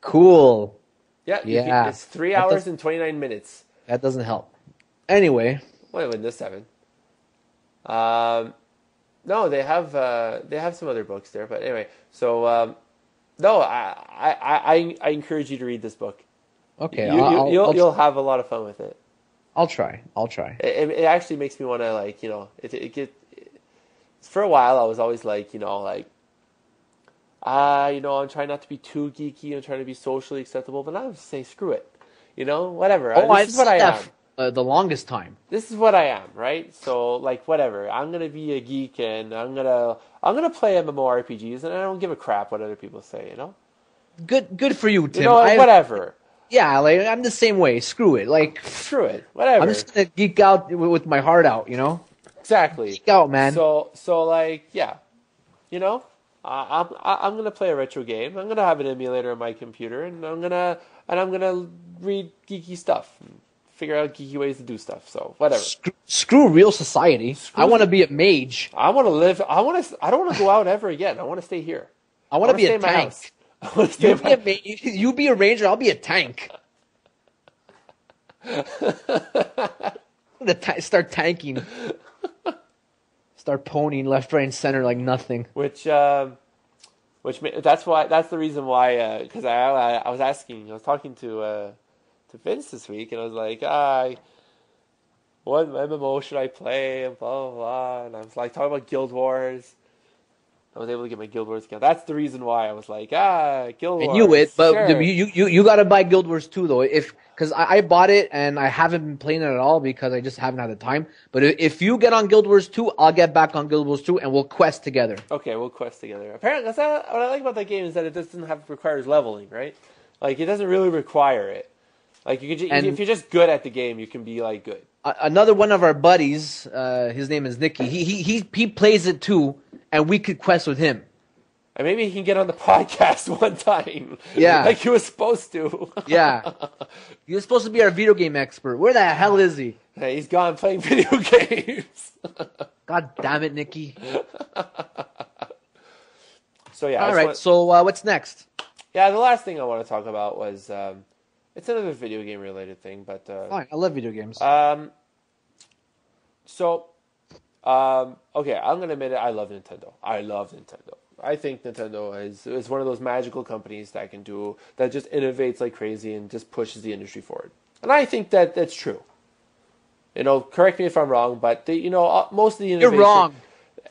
B: Cool.
A: Yeah.
B: Yeah.
A: It's 3 hours and 29 minutes.
B: That doesn't help. Anyway.
A: Wait, Windows 7. No, they have some other books there, but anyway. So no, I encourage you to read this book.
B: Okay.
A: You'll have a lot of fun with it.
B: I'll try.
A: It actually makes me want to for a while I was always I'm trying not to be too geeky. I'm trying to be socially acceptable, but now I'm just saying screw it. Whatever. This is what I am.
B: The longest time.
A: This is what I am, right? So whatever. I'm gonna be a geek and I'm gonna play MMORPGs and I don't give a crap what other people say.
B: Good for you, Tim.
A: Whatever.
B: Yeah, I'm the same way. Screw it.
A: Screw it. Whatever.
B: I'm just gonna geek out with my heart out.
A: Exactly.
B: Geek out, man.
A: So yeah. I'm gonna play a retro game. I'm gonna have an emulator on my computer, and I'm gonna read geeky stuff, figure out geeky ways to do stuff. So whatever.
B: Screw real society. I want to be a mage.
A: I want to live. I don't want to go out ever again. I want to stay here.
B: I want to be
A: stay
B: a
A: in my
B: tank.
A: house. I want to stay in my...
B: You be a ranger. I'll be a tank. Start tanking. Start ponying left, right, and center like nothing.
A: That's the reason why. Because I was talking to Vince this week, and I was like, what MMO should I play, and blah blah blah, and I was like talking about Guild Wars. I was able to get my Guild Wars account. That's the reason why I was like, Guild Wars.
B: I knew it, but
A: sure.
B: you got to buy Guild Wars 2 though. Because I bought it and I haven't been playing it at all because I just haven't had the time. But if you get on Guild Wars 2, I'll get back on Guild Wars 2 and we'll quest together.
A: Okay, we'll quest together. Apparently, what I like about that game is that it doesn't requires leveling, right? Like it doesn't really require it. Like if you're just good at the game, you can be like good.
B: Another one of our buddies, his name is Nicky. He plays it too, and we could quest with him.
A: And maybe he can get on the podcast one time.
B: Yeah.
A: Like he was supposed to.
B: Yeah. He was supposed to be our video game expert. Where the hell is he?
A: Hey, he's gone playing video games.
B: God damn it, Nicky.
A: So yeah.
B: All right, so what's next?
A: Yeah, the last thing I want to talk about was, it's another video game related thing, but...
B: Fine, I love video games.
A: Okay, I'm going to admit it, I love Nintendo. I think Nintendo is one of those magical companies that just innovates like crazy and just pushes the industry forward. And I think that that's true. Correct me if I'm wrong, but most of the innovation...
B: You're wrong.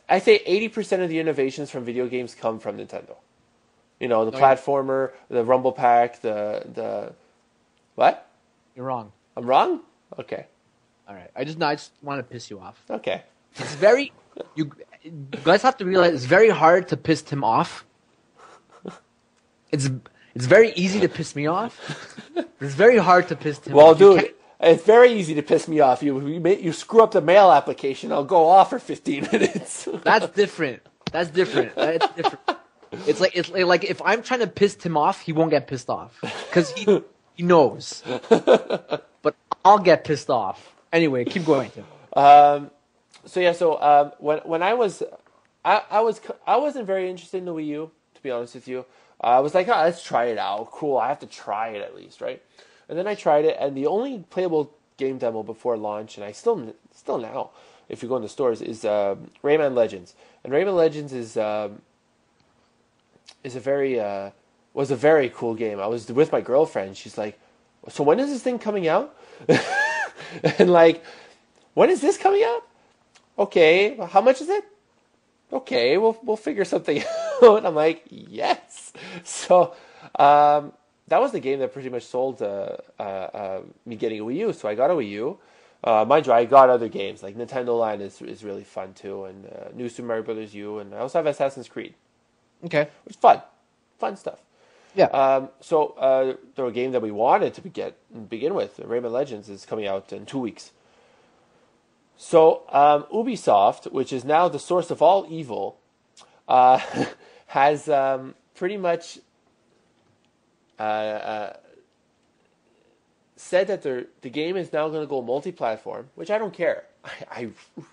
A: I say 80% of the innovations from video games come from Nintendo. The platformer, the Rumble Pack, the... What?
B: You're wrong.
A: I'm wrong? Okay.
B: All right. I just want to piss you off.
A: Okay.
B: It's very... You guys have to realize it's very hard to piss Tim off. It's very easy to piss me off. It's very hard to piss Tim off.
A: Well, dude, it's very easy to piss me off. You screw up the mail application, I'll go off for 15 minutes.
B: That's different. It's like if I'm trying to piss Tim off, he won't get pissed off because he knows. But I'll get pissed off. Anyway, keep going, Tim.
A: When I wasn't very interested in the Wii U, to be honest with you. I was like, let's try it out. Cool, I have to try it at least, right? And then I tried it, and the only playable game demo before launch, and I still now, if you go in the stores, is Rayman Legends. And Rayman Legends was a very cool game. I was with my girlfriend. She's like, so when is this thing coming out? And like, when is this coming out? Okay, how much is it? Okay, we'll figure something out. I'm like, yes. So that was the game that pretty much sold me getting a Wii U. So I got a Wii U. Mind you, I got other games like Nintendo Land is really fun too, and New Super Mario Bros. U, and I also have Assassin's Creed.
B: Okay,
A: it's fun stuff.
B: Yeah.
A: The game that we wanted to begin with, Rayman Legends, is coming out in 2 weeks. So, Ubisoft, which is now the source of all evil, has pretty much said that the game is now going to go multi-platform, which I don't care. I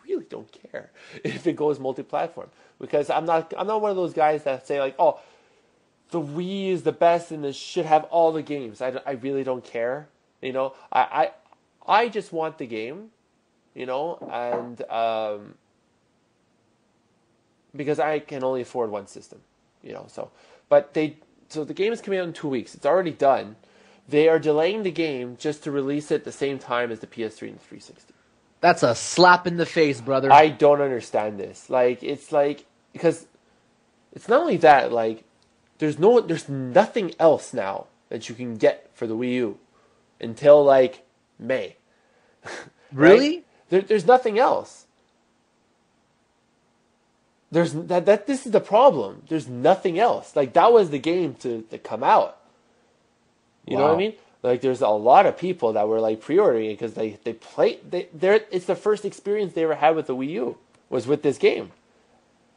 A: really don't care if it goes multi-platform, because I'm not one of those guys that say like, oh, the Wii is the best and it should have all the games. I really don't care. I just want the game. And because I can only afford one system, so the game is coming out in 2 weeks. It's already done. They are delaying the game just to release it at the same time as the PS3 and the 360.
B: That's a slap in the face, brother.
A: I don't understand this. Because it's not only that, there's nothing else now that you can get for the Wii U until May.
B: Really?
A: Right? There's nothing else. This is the problem. There's nothing else. That was the game to come out. You know what I mean? There's a lot of people that were pre-ordering it because it's the first experience they ever had with the Wii U was with this game.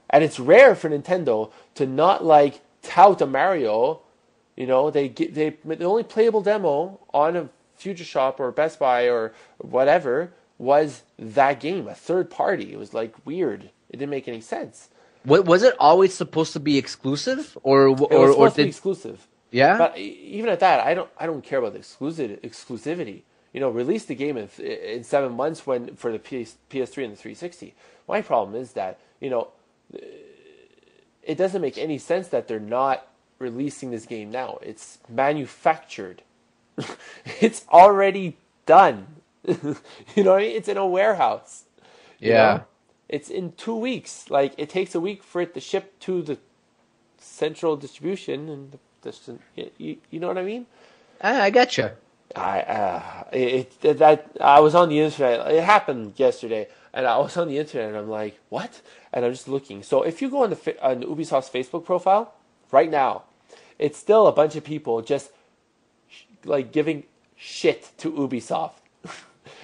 A: And it's rare for Nintendo to not tout a Mario. The only playable demo on a Future Shop or Best Buy or whatever was that game, a third party. It was like weird. It didn't make any sense.
B: What was it always supposed to be exclusive, or
A: It was supposed to be
B: did
A: exclusive.
B: yeah?
A: But even at that, I don't care about the exclusivity. Release the game in 7 months for the PS3 and the 360. My problem is that it doesn't make any sense that they're not releasing this game now. It's manufactured. It's already done. You know what I mean? It's in a warehouse.
B: Yeah.
A: It's in 2 weeks. Like, it takes a week for it to ship to the central distribution, and you know what I mean?
B: I get you.
A: I was on the internet. It happened yesterday, and I was on the internet, and I'm like, what? And I'm just looking. So if you go on Ubisoft's Facebook profile right now, it's still a bunch of people just like giving shit to Ubisoft.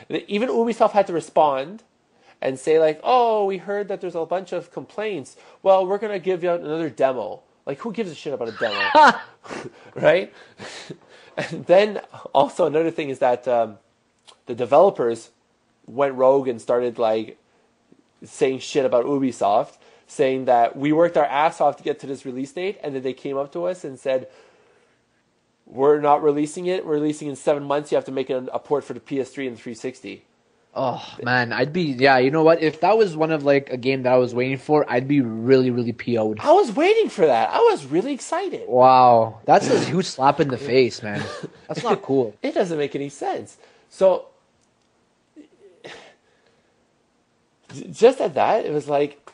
A: Even Ubisoft had to respond and say like, oh, we heard that there's a bunch of complaints. Well, we're going to give you another demo. Like, who gives a shit about a demo? Right? And then also another thing is that the developers went rogue and started like saying shit about Ubisoft, saying that we worked our ass off to get to this release date, and then they came up to us and said, we're not releasing it. We're releasing in 7 months. You have to make a port for the PS3 and the 360.
B: Oh man, you know what? If that was one of like a game that I was waiting for, I'd be really, really PO'd.
A: I was waiting for that. I was really excited.
B: Wow, that's a huge slap in the face, man. That's not cool.
A: It doesn't make any sense. So, just at that, it was like,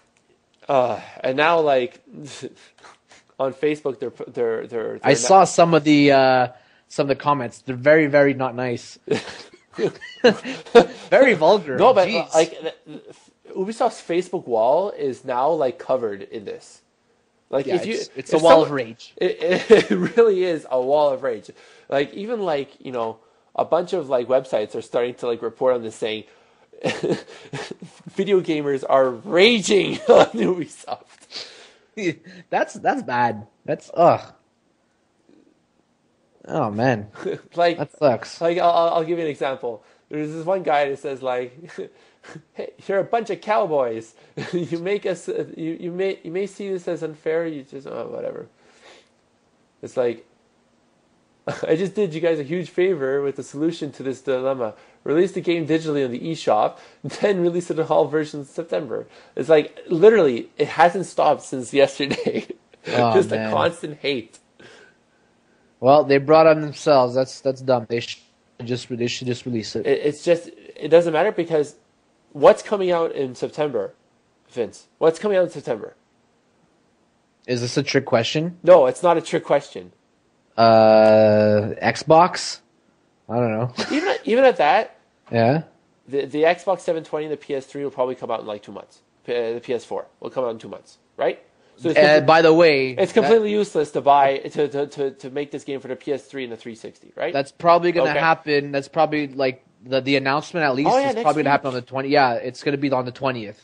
A: and now like on Facebook, they're
B: I saw some of the comments. They're very, very not nice. Very vulgar.
A: No, but
B: jeez.
A: like Ubisoft's Facebook wall is now like covered in this. Like,
B: yeah,
A: if
B: it's a wall of rage.
A: It really is a wall of rage. Like, even like a bunch of like websites are starting to like report on this, saying video gamers are raging on Ubisoft.
B: That's bad. That's ugh. Oh man,
A: Like,
B: that sucks.
A: Like, I'll give you an example. There's this one guy that says like, "Hey, you're a bunch of cowboys. You make us. You may see this as unfair. You just whatever." It's like, I just did you guys a huge favor with the solution to this dilemma. Release the game digitally on the eShop, then release it in all versions in September. It's like, literally, it hasn't stopped since yesterday.
B: Oh,
A: Just
B: man.
A: a constant hate.
B: Well, they brought on themselves. That's dumb. They should just release it.
A: It doesn't matter, because what's coming out in September, Vince? What's coming out in September?
B: Is this a trick question?
A: No, it's not a trick question.
B: Xbox? I don't know.
A: Even at that,
B: Yeah.
A: the Xbox 720 and the PS3 will probably come out in like 2 months. The PS4 will come out in 2 months, right? So
B: By the way,
A: it's completely useless to buy to make this game for the PS3 and the 360, right?
B: that's probably going to
A: Okay.
B: happen. That's probably like the announcement at least
A: Oh, yeah,
B: is
A: next
B: probably going to
A: week.
B: happen on the 20th. Yeah, it's going to be on the 20th.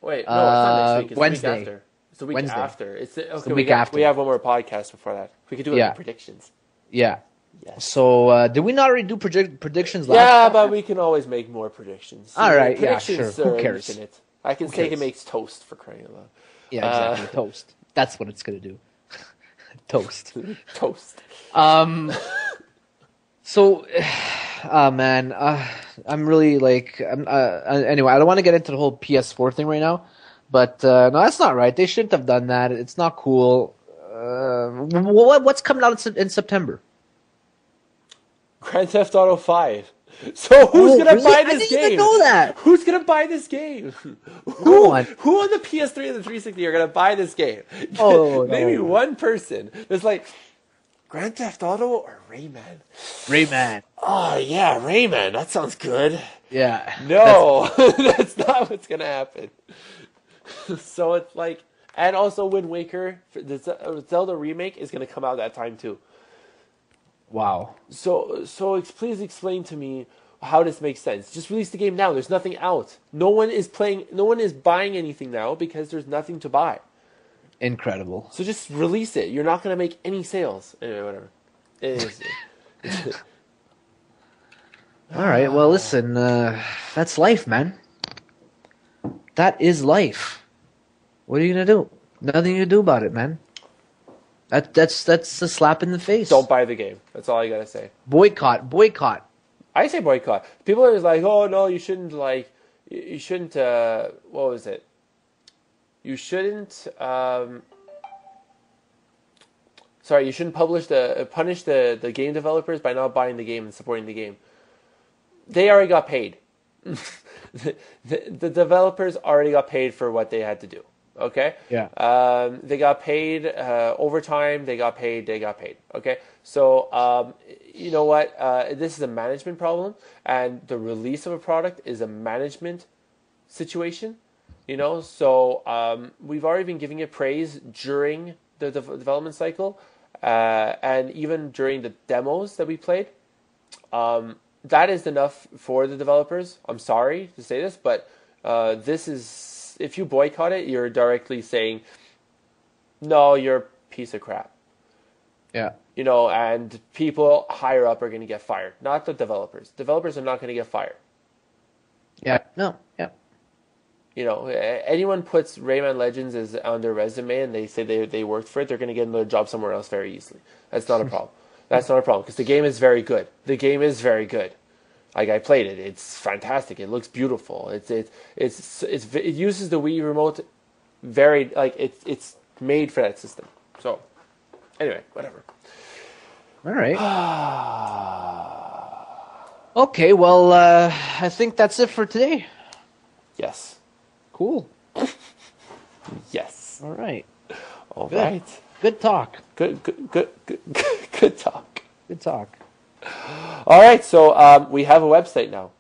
A: Wait, no, it's not next week. It's
B: Wednesday.
A: the week after. It's the week
B: Wednesday.
A: after. It's the
B: the week after.
A: We have one more podcast before that. We could do
B: Yeah.
A: predictions.
B: Yeah.
A: Yes.
B: So, did we not already do predictions last
A: Yeah,
B: time?
A: but we can always make more predictions.
B: All right, yeah,
A: predictions
B: sure. Who
A: are
B: cares?
A: infinite. I can say it makes toast, for crying out loud.
B: Yeah, exactly. Toast. That's what it's going to do. Toast.
A: Toast.
B: So, oh man, I'm really like, anyway, I don't want to get into the whole PS4 thing right now, but no, that's not right. They shouldn't have done that. It's not cool. What's coming out in September?
A: Grand Theft Auto 5. So who's gonna
B: really?
A: buy this
B: I didn't
A: game?
B: even know that.
A: Who's gonna buy this game?
B: No one.
A: Who on the PS3 and the 360 are gonna buy this game?
B: Oh,
A: Maybe
B: no.
A: one person. There's like, Grand Theft Auto or Rayman?
B: Rayman.
A: Oh yeah, Rayman. That sounds good.
B: Yeah.
A: No, that's not what's gonna happen. So it's like, and also Wind Waker, the Zelda remake is gonna come out that time too.
B: Wow.
A: So please explain to me how this makes sense. Just release the game now. There's nothing out. No one is buying anything now because there's nothing to buy.
B: Incredible.
A: So just release it. You're not going to make any sales. Anyway, whatever. It is.
B: All right. Well, listen. That's life, man. That is life. What are you gonna do? Nothing you can do about it, man. That's a slap in the face.
A: Don't buy the game. That's all I gotta say.
B: Boycott.
A: I say boycott. People are like, oh no, you shouldn't you shouldn't. What was it? You shouldn't. Sorry, you shouldn't punish the game developers by not buying the game and supporting the game. They already got paid. the developers already got paid for what they had to do. Okay.
B: Yeah.
A: They got paid overtime. They got paid. Okay. So you know what? This is a management problem, and the release of a product is a management situation. You know, so we've already been giving it praise during the development cycle, and even during the demos that we played. That is enough for the developers. I'm sorry to say this, but this is, if you boycott it, you're directly saying, no, you're a piece of crap.
B: Yeah.
A: You know, and people higher up are going to get fired, not the developers. Developers are not going to get fired.
B: Yeah. No. Yeah.
A: You know, anyone puts Rayman Legends as on their resume and they say they worked for it, they're going to get another job somewhere else very easily. That's not a problem. That's not a problem because the game is very good. The game is very good. Like, I played it. It's fantastic. It looks beautiful. It uses the Wii remote very, like, it's made for that system. So, anyway, whatever.
B: All right. Okay, well, I think that's it for today.
A: Yes.
B: Cool.
A: Yes.
B: All right.
A: All
B: Good.
A: right.
B: Good talk.
A: Good talk.
B: Good talk.
A: All right, so we have a website now.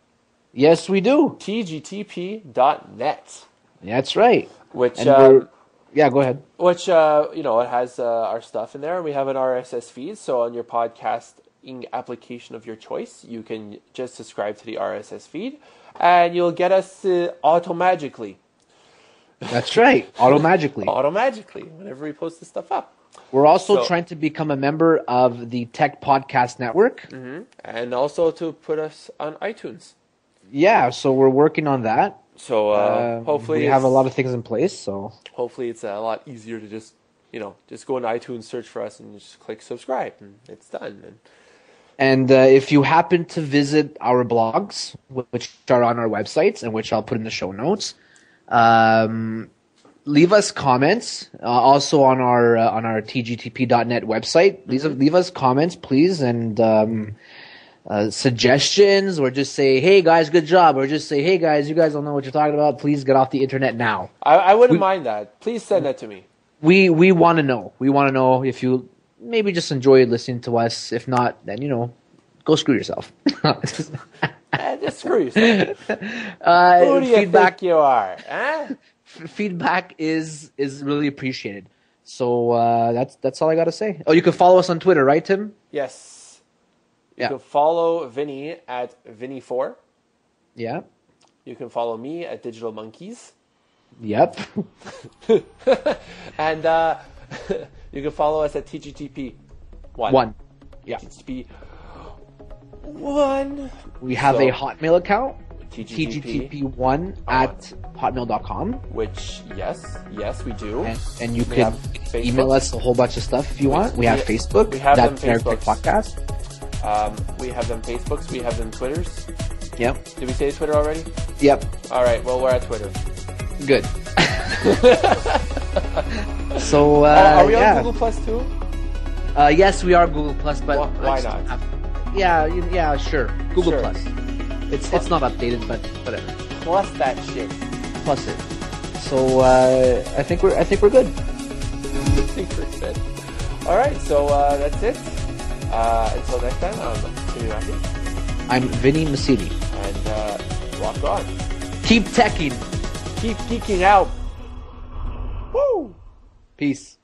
B: Yes, we do.
A: tgtp.net.
B: That's right.
A: Which,
B: yeah, go ahead.
A: Which, you know, it has our stuff in there. We have an RSS feed, so on your podcasting application of your choice, you can just subscribe to the RSS feed, and you'll get us auto-magically.
B: That's right. Auto-magically.
A: Auto-magically, whenever we post this stuff up.
B: We're also trying to become a member of the Tech Podcast Network.
A: Mm-hmm. And also to put us on iTunes.
B: Yeah, so we're working on that.
A: So hopefully
B: we have a lot of things in place. So
A: hopefully it's a lot easier to just go into iTunes, search for us, and just click subscribe, and it's done.
B: And if you happen to visit our blogs, which are on our websites, and which I'll put in the show notes, leave us comments. Also on our tgtp.net website, leave us comments, please, and suggestions, or just say, "Hey guys, good job," or just say, "Hey guys, you guys don't know what you're talking about. Please get off the internet now."
A: I wouldn't mind that. Please send that to me.
B: We want to know. We want to know if you maybe just enjoyed listening to us. If not, then go screw yourself.
A: Just screw yourself. Who do you think you are? Huh?
B: Feedback is really appreciated. So that's all I got to say. Oh, you can follow us on Twitter, right, Tim?
A: Yes. You can follow Vinny at Vinny4.
B: Yeah.
A: You can follow me at Digital Monkeys.
B: Yep.
A: And you can follow us at TGTP
B: 1. Yeah.
A: TGTP 1.
B: We have a Hotmail account.
A: TGTP1
B: at hotmail.com.
A: Which, yes, we do.
B: And you can email us a whole bunch of stuff if you want. We have Facebook.
A: We have them
B: Facebooks. Podcast.
A: We have them Facebooks. We have them Twitters.
B: Yep.
A: Did we say Twitter already?
B: Yep.
A: All right. Well, we're at Twitter.
B: Good. So,
A: are we on Google Plus too?
B: Yes, we are Google Plus, but
A: why not?
B: Yeah, sure. Google
A: Sure.
B: Plus. It's not updated, but whatever.
A: Plus that shit.
B: Plus it. So I think we're good.
A: I think we're good. All right. So that's it. Until next time, I'm Timmy Mackie.
B: I'm Vinny Massini.
A: And rock on.
B: Keep teching.
A: Keep geeking out. Woo!
B: Peace.